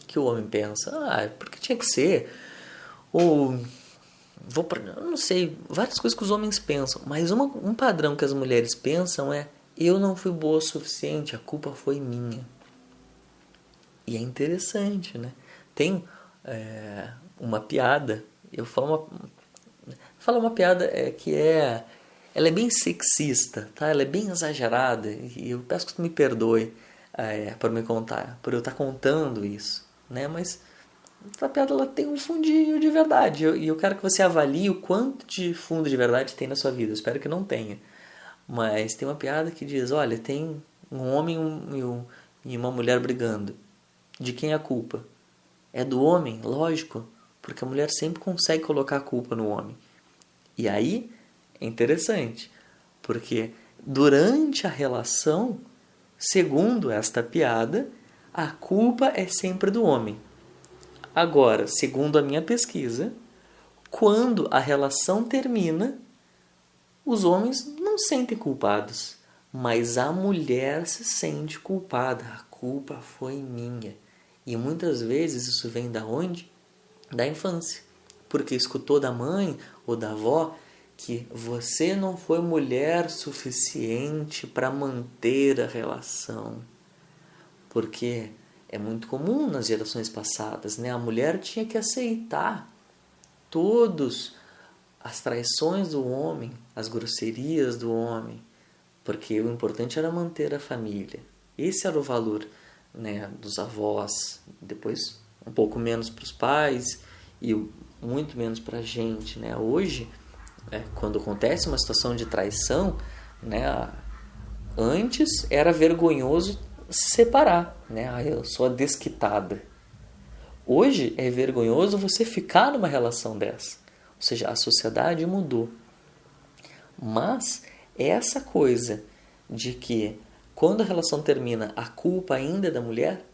que o homem pensa, porque tinha que ser, ou eu não sei, várias coisas que os homens pensam, mas um padrão que as mulheres pensam é: eu não fui boa o suficiente, a culpa foi minha. E é interessante, né? Tem uma piada, falo uma piada ela é bem sexista, tá? Ela é bem exagerada e eu peço que tu me perdoe por me contar, por eu estar contando isso, né? Mas essa piada ela tem um fundinho de verdade e eu quero que você avalie o quanto de fundo de verdade tem na sua vida. Eu espero que não tenha, mas tem uma piada que diz: olha, tem um homem e uma mulher brigando. De quem é a culpa? É do homem, lógico, porque a mulher sempre consegue colocar a culpa no homem. E aí é interessante, porque durante a relação, segundo esta piada, a culpa é sempre do homem. Agora, segundo a minha pesquisa, quando a relação termina, os homens não sentem culpados, mas a mulher se sente culpada. A culpa foi minha. E muitas vezes isso vem da onde? Da infância. Porque escutou da mãe ou da avó que você não foi mulher suficiente para manter a relação. Porque é muito comum nas gerações passadas, né? A mulher tinha que aceitar todas as traições do homem, as grosserias do homem, porque o importante era manter a família. Esse era o valor, né, dos avós, depois um pouco menos para os pais e muito menos para a gente, né? Hoje, quando acontece uma situação de traição, né, antes era vergonhoso se separar, né? Eu sou a desquitada. Hoje é vergonhoso você ficar numa relação dessa. Ou seja, a sociedade mudou. Mas essa coisa de que quando a relação termina, a culpa ainda é da mulher,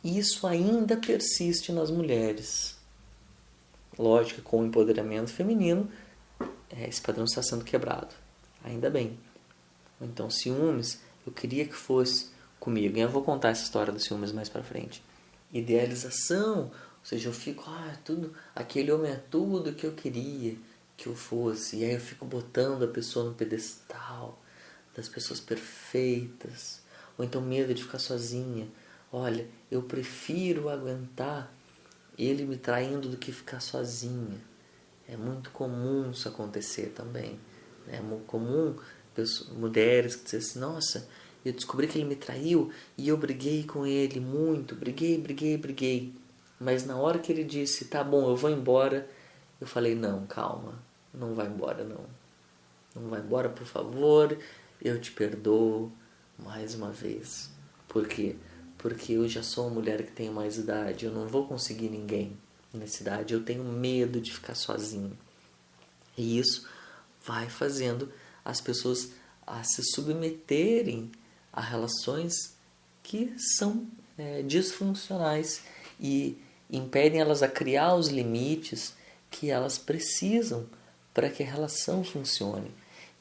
isso ainda persiste nas mulheres. Lógico que com o empoderamento feminino, esse padrão está sendo quebrado. Ainda bem. Então, ciúmes, eu queria que fosse comigo. E eu vou contar essa história dos ciúmes mais pra frente. Idealização, ou seja, eu fico, aquele homem é tudo que eu queria que eu fosse. E aí eu fico botando a pessoa no pedestal das pessoas perfeitas. Ou então medo de ficar sozinha. Olha, eu prefiro aguentar ele me traindo do que ficar sozinha. É muito comum isso acontecer também. É muito comum mulheres que dizem assim: nossa, eu descobri que ele me traiu e eu briguei com ele muito, briguei. Mas na hora que ele disse, tá bom, eu vou embora, eu falei, não, calma, não vai embora não. Não vai embora, por favor, eu te perdoo mais uma vez. Por quê? Porque eu já sou uma mulher que tem mais idade, eu não vou conseguir ninguém nessa idade, eu tenho medo de ficar sozinho. E isso vai fazendo as pessoas a se submeterem a relações que são disfuncionais e impedem elas a criar os limites que elas precisam para que a relação funcione.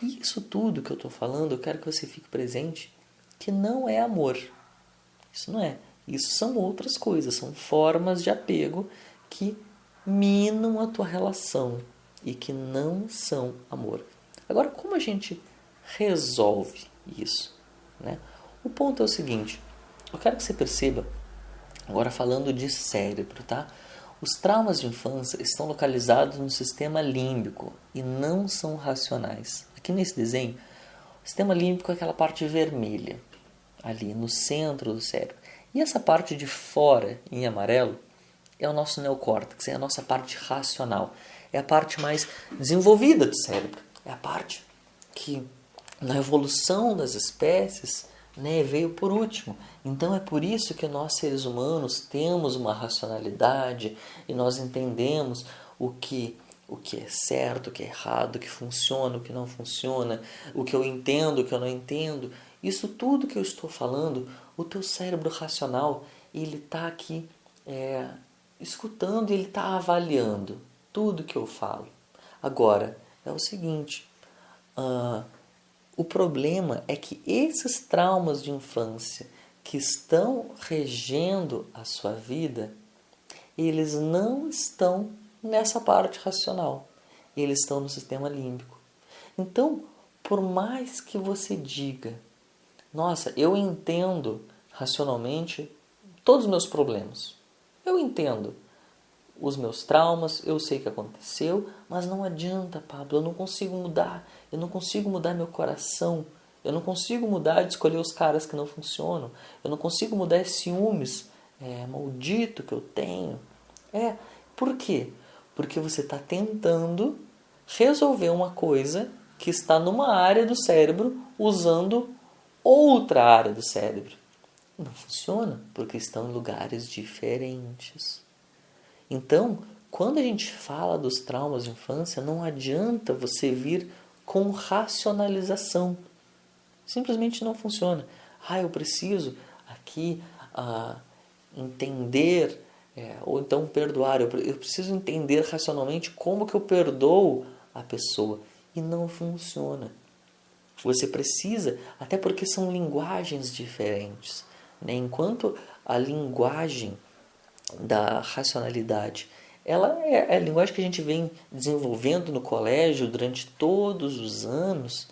E isso tudo que eu estou falando, eu quero que você fique presente, que não é amor. Isso não é. Isso são outras coisas, são formas de apego que minam a tua relação e que não são amor. Agora, como a gente resolve isso, né? O ponto é o seguinte, eu quero que você perceba, agora falando de cérebro, tá? Os traumas de infância estão localizados no sistema límbico e não são racionais. Aqui nesse desenho, o sistema límbico é aquela parte vermelha, ali no centro do cérebro. E essa parte de fora, em amarelo, é o nosso neocórtex, é a nossa parte racional. É a parte mais desenvolvida do cérebro. É a parte que, na evolução das espécies, veio por último. Então é por isso que nós, seres humanos, temos uma racionalidade e nós entendemos o que é certo, o que é errado, o que funciona, o que não funciona, o que eu entendo, o que eu não entendo. Isso tudo que eu estou falando, o teu cérebro racional, ele está aqui escutando e ele está avaliando tudo que eu falo. Agora, é o seguinte, o problema é que esses traumas de infância que estão regendo a sua vida, eles não estão nessa parte racional. Eles estão no sistema límbico. Então, por mais que você diga, nossa, eu entendo racionalmente todos os meus problemas. Eu entendo os meus traumas, eu sei o que aconteceu, mas não adianta, Pablo, eu não consigo mudar. Eu não consigo mudar meu coração. Eu não consigo mudar de escolher os caras que não funcionam. Eu não consigo mudar esse ciúmes maldito que eu tenho. Por quê? Porque você está tentando resolver uma coisa que está numa área do cérebro usando outra área do cérebro. Não funciona, porque estão em lugares diferentes. Então, quando a gente fala dos traumas de infância, não adianta você vir com racionalização. Simplesmente não funciona. Eu preciso aqui entender, ou então perdoar. Eu preciso entender racionalmente como que eu perdoo a pessoa. E não funciona. Você precisa, até porque são linguagens diferentes. Enquanto a linguagem da racionalidade, ela é a linguagem que a gente vem desenvolvendo no colégio durante todos os anos.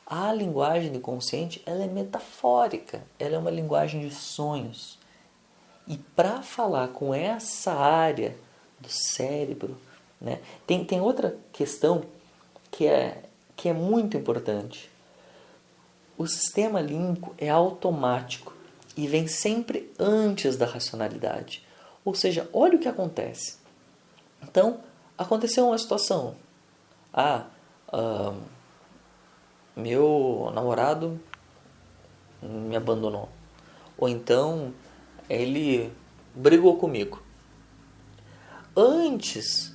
A linguagem do consciente, ela é metafórica, ela é uma linguagem de sonhos. E para falar com essa área do cérebro, tem outra questão que é muito importante. O sistema límbico é automático e vem sempre antes da racionalidade. Ou seja, olha o que acontece. Então, aconteceu uma situação. Meu namorado me abandonou. Ou então, ele brigou comigo. Antes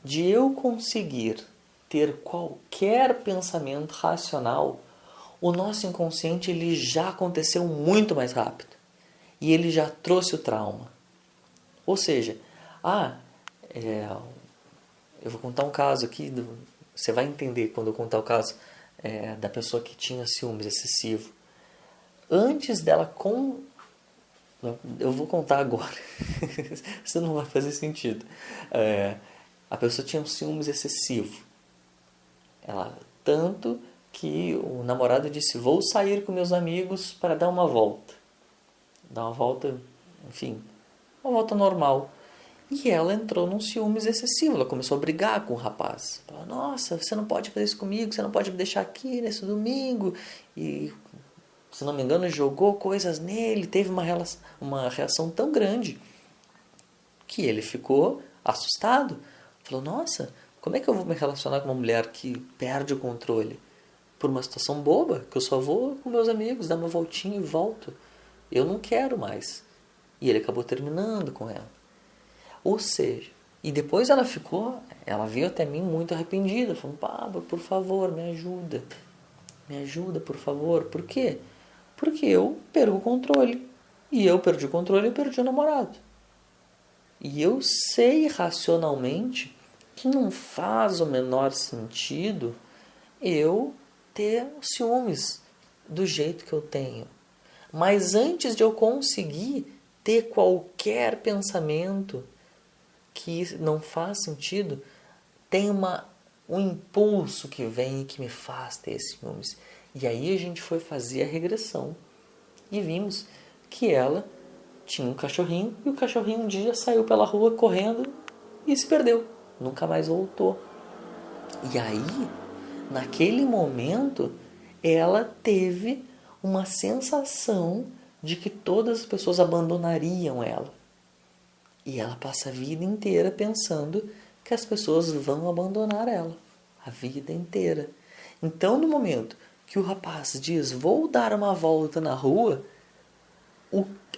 de eu conseguir ter qualquer pensamento racional, o nosso inconsciente ele já aconteceu muito mais rápido. E ele já trouxe o trauma. Ou seja, eu vou contar um caso aqui, você vai entender quando eu contar o caso da pessoa que tinha ciúmes excessivo. Antes dela eu vou contar agora, isso não vai fazer sentido. A pessoa tinha um ciúmes excessivo. Tanto que o namorado disse, vou sair com meus amigos para dar uma volta. Dar uma volta, enfim, uma volta normal. E ela entrou num ciúmes excessivo. Ela começou a brigar com o rapaz. Falou, nossa, você não pode fazer isso comigo, você não pode me deixar aqui nesse domingo. E, se não me engano, jogou coisas nele. Teve uma reação tão grande que ele ficou assustado. Falou, nossa, como é que eu vou me relacionar com uma mulher que perde o controle? Por uma situação boba, que eu só vou com meus amigos, dar uma voltinha e volto. Eu não quero mais. E ele acabou terminando com ela. Ou seja, e depois ela veio até mim muito arrependida, falando, Pablo, por favor, me ajuda. Me ajuda, por favor. Por quê? Porque eu perco o controle. E eu perdi o controle e eu perdi o namorado. E eu sei racionalmente que não faz o menor sentido eu ter ciúmes do jeito que eu tenho. Mas antes de eu conseguir ter qualquer pensamento que não faz sentido, tem um impulso que vem e que me faz ter ciúmes. E aí a gente foi fazer a regressão e vimos que ela tinha um cachorrinho e o cachorrinho um dia saiu pela rua correndo e se perdeu. Nunca mais voltou. E aí, naquele momento, ela teve uma sensação de que todas as pessoas abandonariam ela. E ela passa a vida inteira pensando que as pessoas vão abandonar ela. A vida inteira. Então, no momento que o rapaz diz, vou dar uma volta na rua,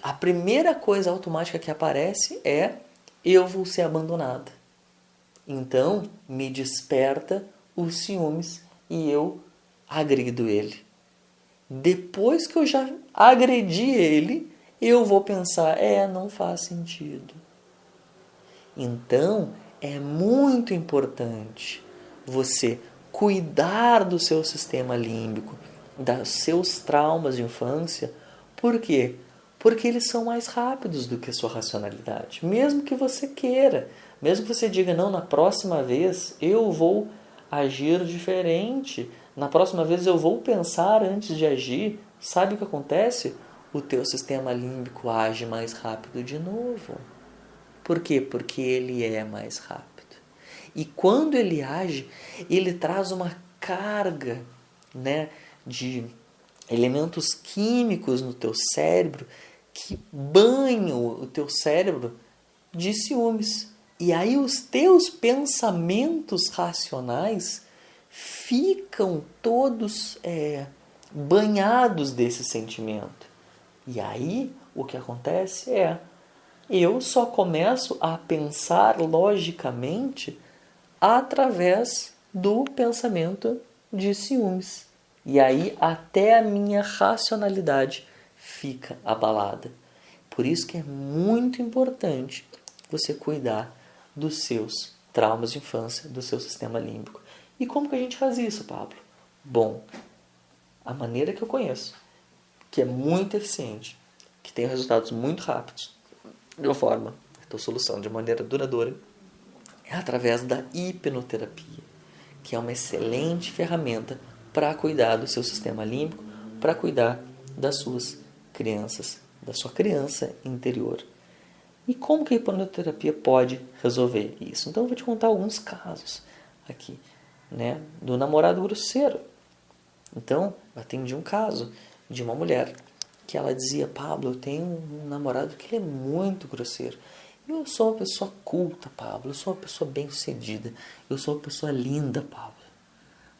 a primeira coisa automática que aparece é, eu vou ser abandonada. Então, me desperta os ciúmes e eu agrido ele. Depois que eu já agredi ele, eu vou pensar, não faz sentido. Então, é muito importante você cuidar do seu sistema límbico, dos seus traumas de infância. Por quê? Porque eles são mais rápidos do que a sua racionalidade. Mesmo que você queira, mesmo que você diga, não, na próxima vez eu vou agir diferente, na próxima vez eu vou pensar antes de agir, sabe o que acontece? O teu sistema límbico age mais rápido de novo. Por quê? Porque ele é mais rápido. E quando ele age, ele traz uma carga, de elementos químicos no teu cérebro que banham o teu cérebro de ciúmes. E aí os teus pensamentos racionais ficam todos banhados desse sentimento. E aí o que acontece eu só começo a pensar logicamente através do pensamento de ciúmes. E aí até a minha racionalidade fica abalada. Por isso que é muito importante você cuidar dos seus traumas de infância, do seu sistema límbico. E como que a gente faz isso, Pablo? Bom, a maneira que eu conheço, que é muito eficiente, que tem resultados muito rápidos, de uma forma, tua solução de maneira duradoura, é através da hipnoterapia, que é uma excelente ferramenta para cuidar do seu sistema límbico, para cuidar das suas crianças, da sua criança interior. E como que a hipnoterapia pode resolver isso? Então eu vou te contar alguns casos aqui, do namorado grosseiro. Então, eu atendi um caso de uma mulher que ela dizia, Pablo, eu tenho um namorado que ele é muito grosseiro. Eu sou uma pessoa culta, Pablo. Eu sou uma pessoa bem-sucedida. Eu sou uma pessoa linda, Pablo.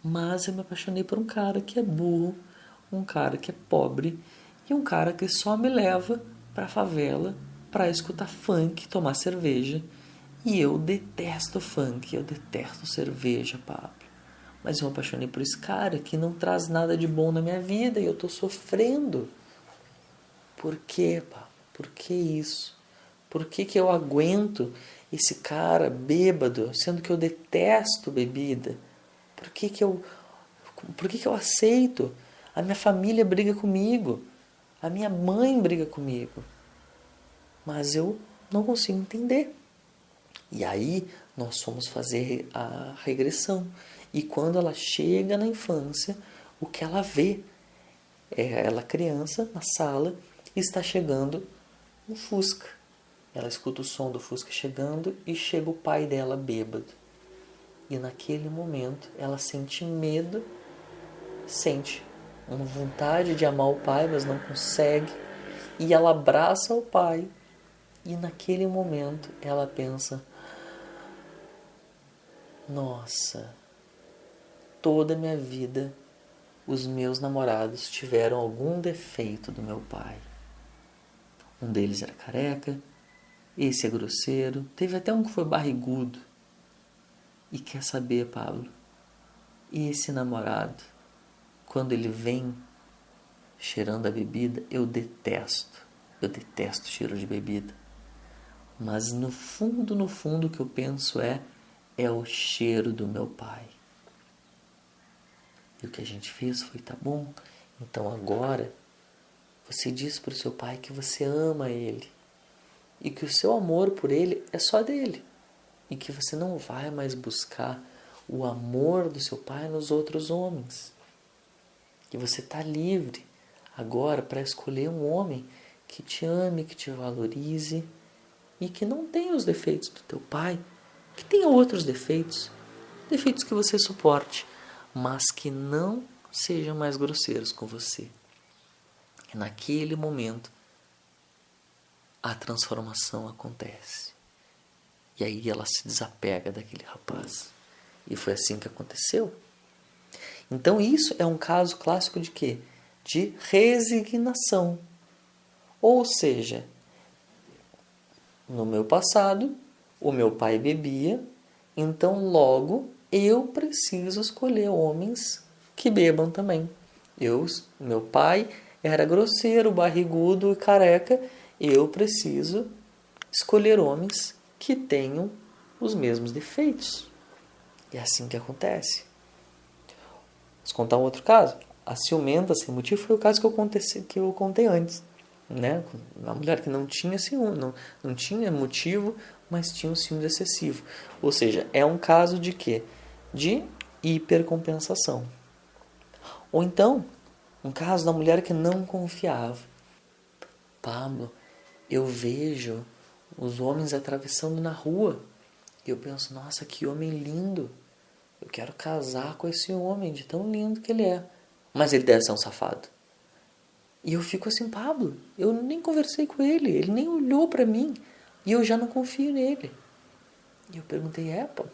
Mas eu me apaixonei por um cara que é burro, um cara que é pobre e um cara que só me leva pra favela pra escutar funk, tomar cerveja. E eu detesto funk, eu detesto cerveja, Pablo. Mas eu me apaixonei por esse cara que não traz nada de bom na minha vida e eu tô sofrendo. Por quê, Pablo? Por que isso? Por que eu aguento esse cara bêbado, sendo que eu detesto bebida? Por que eu aceito? A minha família briga comigo. A minha mãe briga comigo. Mas eu não consigo entender. E aí nós fomos fazer a regressão. E quando ela chega na infância, o que ela vê é ela criança na sala e está chegando um Fusca. Ela escuta o som do Fusca chegando e chega o pai dela bêbado. E naquele momento ela sente medo, sente uma vontade de amar o pai, mas não consegue. E ela abraça o pai E naquele momento ela pensa: nossa, toda a minha vida os meus namorados tiveram algum defeito do meu pai. Um deles era careca, esse é grosseiro, teve até um que foi barrigudo. E quer saber, Pablo, esse namorado, quando ele vem cheirando a bebida, eu detesto o cheiro de bebida. Mas no fundo, o que eu penso é o cheiro do meu pai. E o que a gente fez foi: tá bom, então agora você diz para o seu pai que você ama ele e que o seu amor por ele é só dele e que você não vai mais buscar o amor do seu pai nos outros homens. Que você está livre agora para escolher um homem que te ame, que te valorize e que não tenha os defeitos do teu pai, que tenha outros defeitos que você suporte, mas que não sejam mais grosseiros com você. E naquele momento a transformação acontece. E aí ela se desapega daquele rapaz. E foi assim que aconteceu. Então isso é um caso clássico de quê? De resignação. Ou seja, no meu passado, o meu pai bebia, então logo eu preciso escolher homens que bebam também. Meu pai era grosseiro, barrigudo e careca, eu preciso escolher homens que tenham os mesmos defeitos. E é assim que acontece. Vou contar um outro caso. A ciumenta sem motivo foi o caso que eu contei antes. Né? Uma mulher que não tinha ciúme, não tinha motivo, mas tinha um ciúme excessivo. Ou seja, é um caso de quê? De hipercompensação. Ou então, um caso da mulher que não confiava. Pablo, eu vejo os homens atravessando na rua e eu penso: nossa, que homem lindo. Eu quero casar com esse homem, de tão lindo que ele é. Mas ele deve ser um safado. E eu fico assim: Pablo, eu nem conversei com ele nem olhou para mim, e eu já não confio nele. E eu perguntei: pô,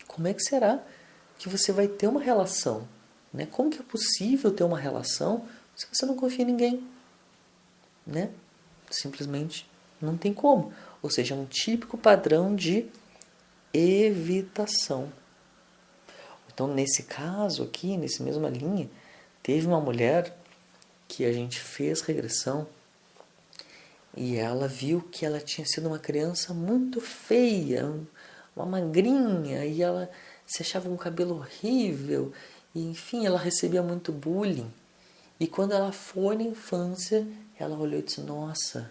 como é que será que você vai ter uma relação? Né? Como que é possível ter uma relação se você não confia em ninguém? Né? Simplesmente não tem como. Ou seja, é um típico padrão de evitação. Então, nesse caso aqui, nessa mesma linha, teve uma mulher que a gente fez regressão e ela viu que ela tinha sido uma criança muito feia, uma magrinha, e ela se achava com um cabelo horrível, e enfim, ela recebia muito bullying. E quando ela foi na infância, ela olhou e disse: nossa,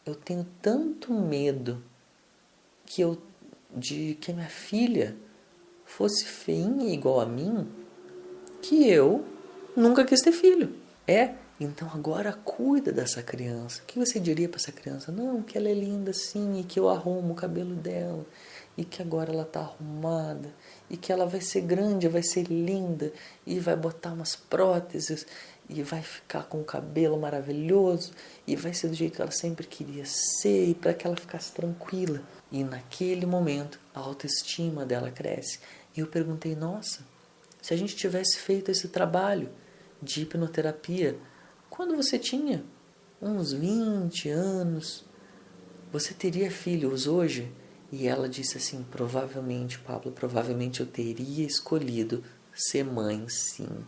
eu tenho tanto medo de que a minha filha fosse feinha igual a mim, que eu nunca quis ter filho. Então agora cuida dessa criança. O que você diria para essa criança? Não, que ela é linda sim, e que eu arrumo o cabelo dela, e que agora ela está arrumada, e que ela vai ser grande, vai ser linda, e vai botar umas próteses, e vai ficar com o cabelo maravilhoso, e vai ser do jeito que ela sempre queria ser, e para que ela ficasse tranquila. E naquele momento a autoestima dela cresce. E eu perguntei: nossa, se a gente tivesse feito esse trabalho de hipnoterapia quando você tinha uns 20 anos, você teria filhos hoje? E ela disse assim: provavelmente, Pablo, provavelmente eu teria escolhido ser mãe, sim.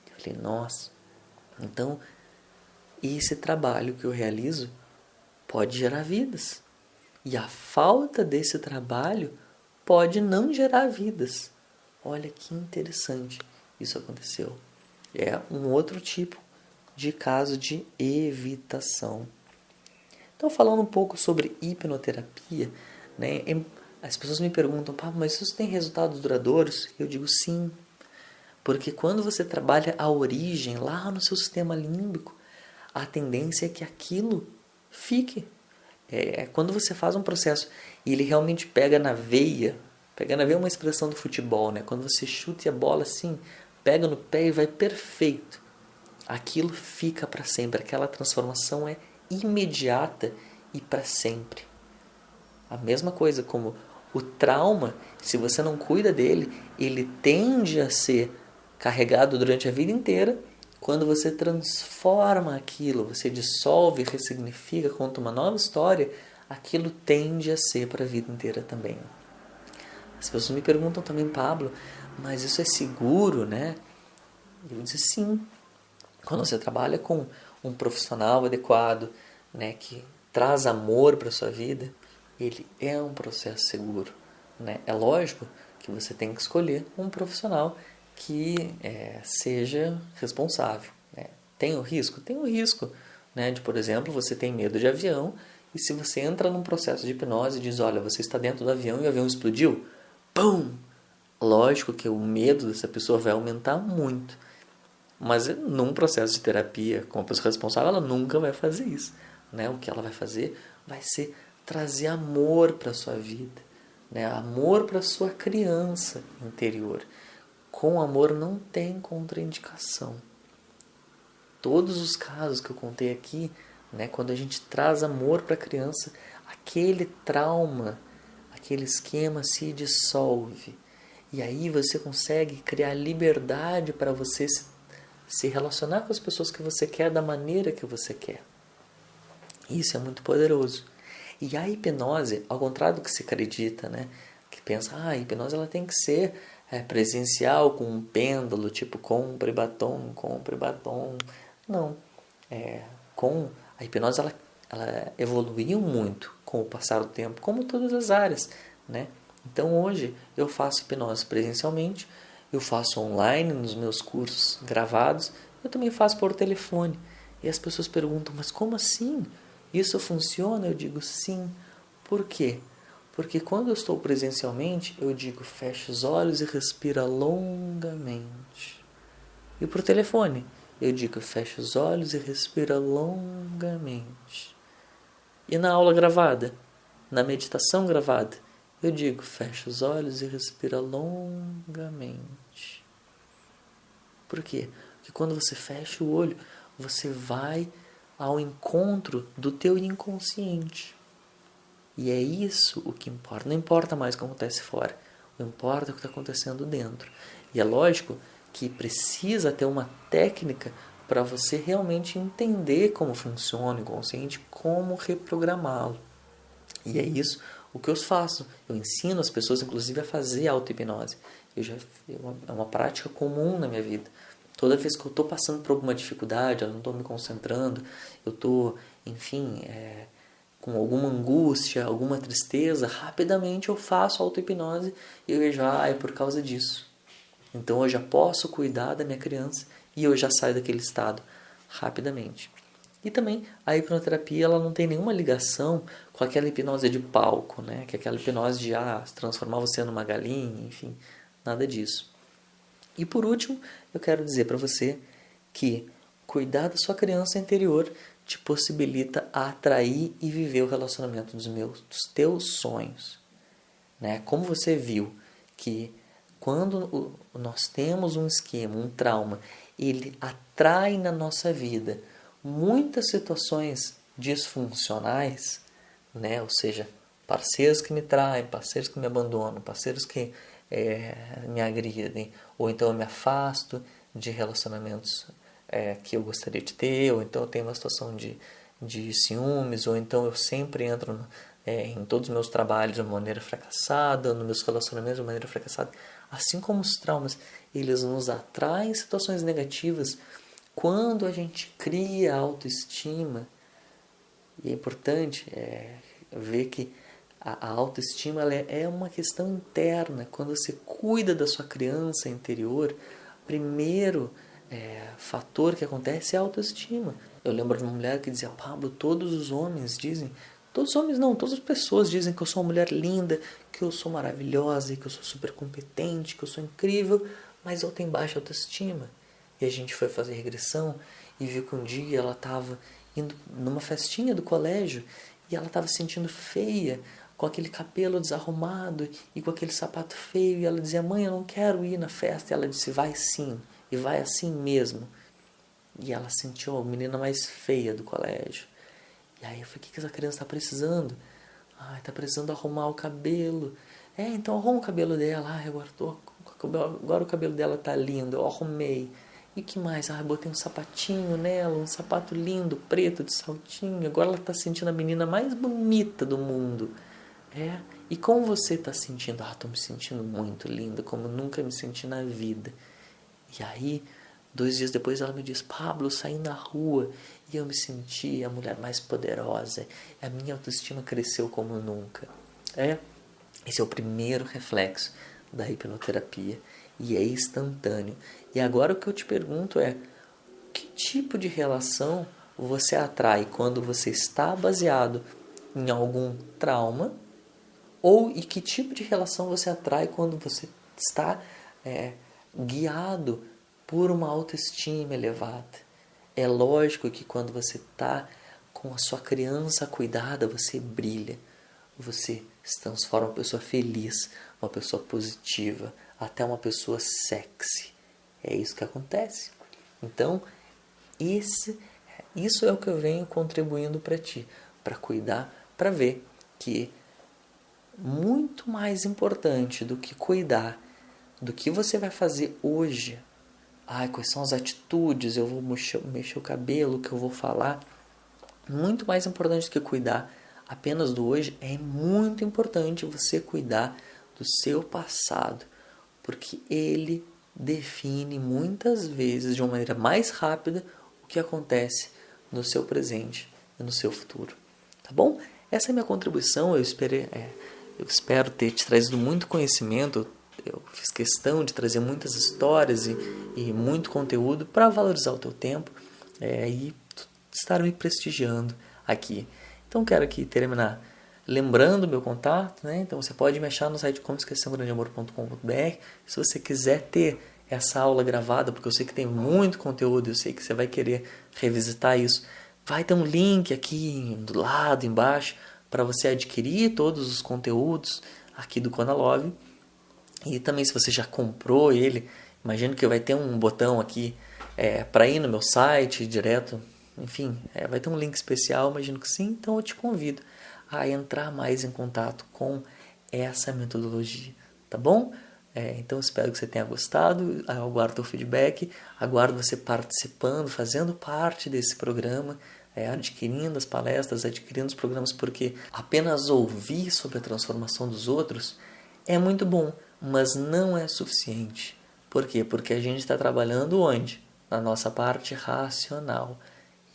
Eu falei: nossa, então esse trabalho que eu realizo pode gerar vidas. E a falta desse trabalho pode não gerar vidas. Olha que interessante isso aconteceu. É um outro tipo de caso de evitação. Então, falando um pouco sobre hipnoterapia, né, as pessoas me perguntam: mas isso tem resultados duradouros? Eu digo sim, porque quando você trabalha a origem lá no seu sistema límbico, a tendência é que aquilo fique. Quando você faz um processo e ele realmente pega na veia é uma expressão do futebol, né? Quando você chuta a bola assim, pega no pé e vai perfeito. Aquilo fica para sempre, aquela transformação é imediata e para sempre. A mesma coisa como o trauma, se você não cuida dele, ele tende a ser carregado durante a vida inteira. Quando você transforma aquilo, você dissolve, ressignifica, conta uma nova história, aquilo tende a ser para a vida inteira também. As pessoas me perguntam também, Pablo, mas isso é seguro, né? Eu disse sim. Quando você trabalha com um profissional adequado, né, que traz amor para a sua vida, ele é um processo seguro, né? É lógico que você tem que escolher um profissional que seja responsável, né? Tem o risco? Tem o risco, né? De, por exemplo, você tem medo de avião e se você entra num processo de hipnose e diz, olha, você está dentro do avião e o avião explodiu, pum! Lógico que o medo dessa pessoa vai aumentar muito. Mas num processo de terapia com a pessoa responsável, ela nunca vai fazer isso, né? O que ela vai fazer vai ser trazer amor para a sua vida, né? Amor para a sua criança interior. Com amor não tem contraindicação. Todos os casos que eu contei aqui, né? Quando a gente traz amor para a criança, aquele trauma, aquele esquema se dissolve. E aí você consegue criar liberdade para você se relacionar com as pessoas que você quer da maneira que você quer. Isso é muito poderoso. E a hipnose, ao contrário do que se acredita, né? Que pensa, a hipnose ela tem que ser presencial, com um pêndulo, tipo compre batom, compre batom. Não. Com a hipnose ela evoluiu muito com o passar do tempo, como todas as áreas, né? Então hoje eu faço hipnose presencialmente, eu faço online nos meus cursos gravados, eu também faço por telefone. E as pessoas perguntam, mas como assim? Isso funciona? Eu digo sim. Por quê? Porque quando eu estou presencialmente, eu digo fecha os olhos e respira longamente. E por telefone, eu digo fecha os olhos e respira longamente. E na aula gravada, na meditação gravada, eu digo fecha os olhos e respira longamente. Por quê? Porque quando você fecha o olho, você vai ao encontro do teu inconsciente. E é isso o que importa. Não importa mais o que acontece fora. O que importa é o que está acontecendo dentro. E é lógico que precisa ter uma técnica para você realmente entender como funciona o inconsciente, como reprogramá-lo. E é isso o que eu faço. Eu ensino as pessoas, inclusive, a fazer auto-hipnose. É uma prática comum na minha vida. Toda vez que eu estou passando por alguma dificuldade, eu não estou me concentrando, eu estou, enfim, com alguma angústia, alguma tristeza, rapidamente eu faço auto-hipnose e eu vejo, é por causa disso. Então eu já posso cuidar da minha criança e eu já saio daquele estado rapidamente. E também a hipnoterapia ela não tem nenhuma ligação com aquela hipnose de palco, né? Que é aquela hipnose de transformar você numa galinha, enfim, nada disso. E por último, eu quero dizer para você que cuidar da sua criança interior te possibilita atrair e viver o relacionamento dos teus sonhos. Né? Como você viu que quando nós temos um esquema, um trauma, ele atrai na nossa vida muitas situações disfuncionais, né? Ou seja, parceiros que me traem, parceiros que me abandonam, parceiros que me agridem, ou então eu me afasto de relacionamentos que eu gostaria de ter, ou então eu tenho uma situação de ciúmes, ou então eu sempre entro em todos os meus trabalhos de uma maneira fracassada, nos meus relacionamentos de uma maneira fracassada. Assim como os traumas, eles nos atraem em situações negativas. Quando a gente cria autoestima, e é importante ver que a autoestima ela é uma questão interna. Quando você cuida da sua criança interior, o primeiro fator que acontece é a autoestima. Eu lembro de uma mulher que dizia, Pablo, todos os homens dizem, todos os homens não, todas as pessoas dizem que eu sou uma mulher linda, que eu sou maravilhosa, que eu sou super competente, que eu sou incrível, mas eu tenho baixa autoestima. E a gente foi fazer regressão e viu que um dia ela estava indo numa festinha do colégio e ela estava se sentindo feia, com aquele cabelo desarrumado e com aquele sapato feio. E ela dizia, mãe, eu não quero ir na festa. E ela disse, vai sim, e vai assim mesmo. E ela se sentiu a menina mais feia do colégio. E aí eu falei, o que essa criança está precisando? Ah, está precisando arrumar o cabelo. Então arruma o cabelo dela. Agora o cabelo dela tá lindo, eu arrumei. E que mais? Eu botei um sapatinho nela, um sapato lindo, preto, de saltinho. Agora ela tá sentindo a menina mais bonita do mundo. E como você tá sentindo? Tô me sentindo muito linda, como nunca me senti na vida. E aí, 2 dias depois ela me diz, Pablo, eu saí na rua e eu me senti a mulher mais poderosa. A minha autoestima cresceu como nunca. Esse é o primeiro reflexo da hipnoterapia e é instantâneo. E agora o que eu te pergunto é, que tipo de relação você atrai quando você está baseado em algum trauma? E que tipo de relação você atrai quando você está guiado por uma autoestima elevada? É lógico que quando você está com a sua criança cuidada, você brilha. Você se transforma em uma pessoa feliz, uma pessoa positiva, até uma pessoa sexy. É isso que acontece. Então, isso é o que eu venho contribuindo para ti, para cuidar, para ver que muito mais importante do que cuidar do que você vai fazer hoje. Quais são as atitudes, eu vou mexer o cabelo, o que eu vou falar. Muito mais importante do que cuidar apenas do hoje, é muito importante você cuidar do seu passado, porque ele define muitas vezes de uma maneira mais rápida o que acontece no seu presente e no seu futuro. Tá bom? Essa é a minha contribuição. Eu espero ter te trazido muito conhecimento. Eu fiz questão de trazer muitas histórias e muito conteúdo para valorizar o teu tempo e estar me prestigiando aqui. Então quero aqui terminar lembrando meu contato, né? Então você pode me achar no site comoesquecerumgrandeamor.com.br. Se você quiser ter essa aula gravada, porque eu sei que tem muito conteúdo, eu sei que você vai querer revisitar isso, vai ter um link aqui do lado, embaixo, para você adquirir todos os conteúdos aqui do Conalove. E também se você já comprou ele, imagino que vai ter um botão aqui para ir no meu site direto. Enfim, vai ter um link especial, imagino que sim. Então eu te convido a entrar mais em contato com essa metodologia, tá bom? Então espero que você tenha gostado, aguardo o feedback, aguardo você participando, fazendo parte desse programa, adquirindo as palestras, adquirindo os programas, porque apenas ouvir sobre a transformação dos outros é muito bom, mas não é suficiente. Por quê? Porque a gente está trabalhando onde? Na nossa parte racional.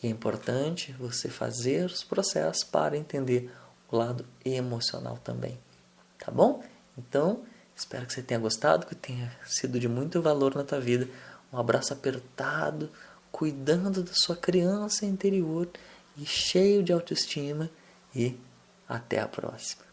E é importante você fazer os processos para entender o lado emocional também. Tá bom? Então, espero que você tenha gostado, que tenha sido de muito valor na tua vida. Um abraço apertado, cuidando da sua criança interior e cheio de autoestima. E até a próxima.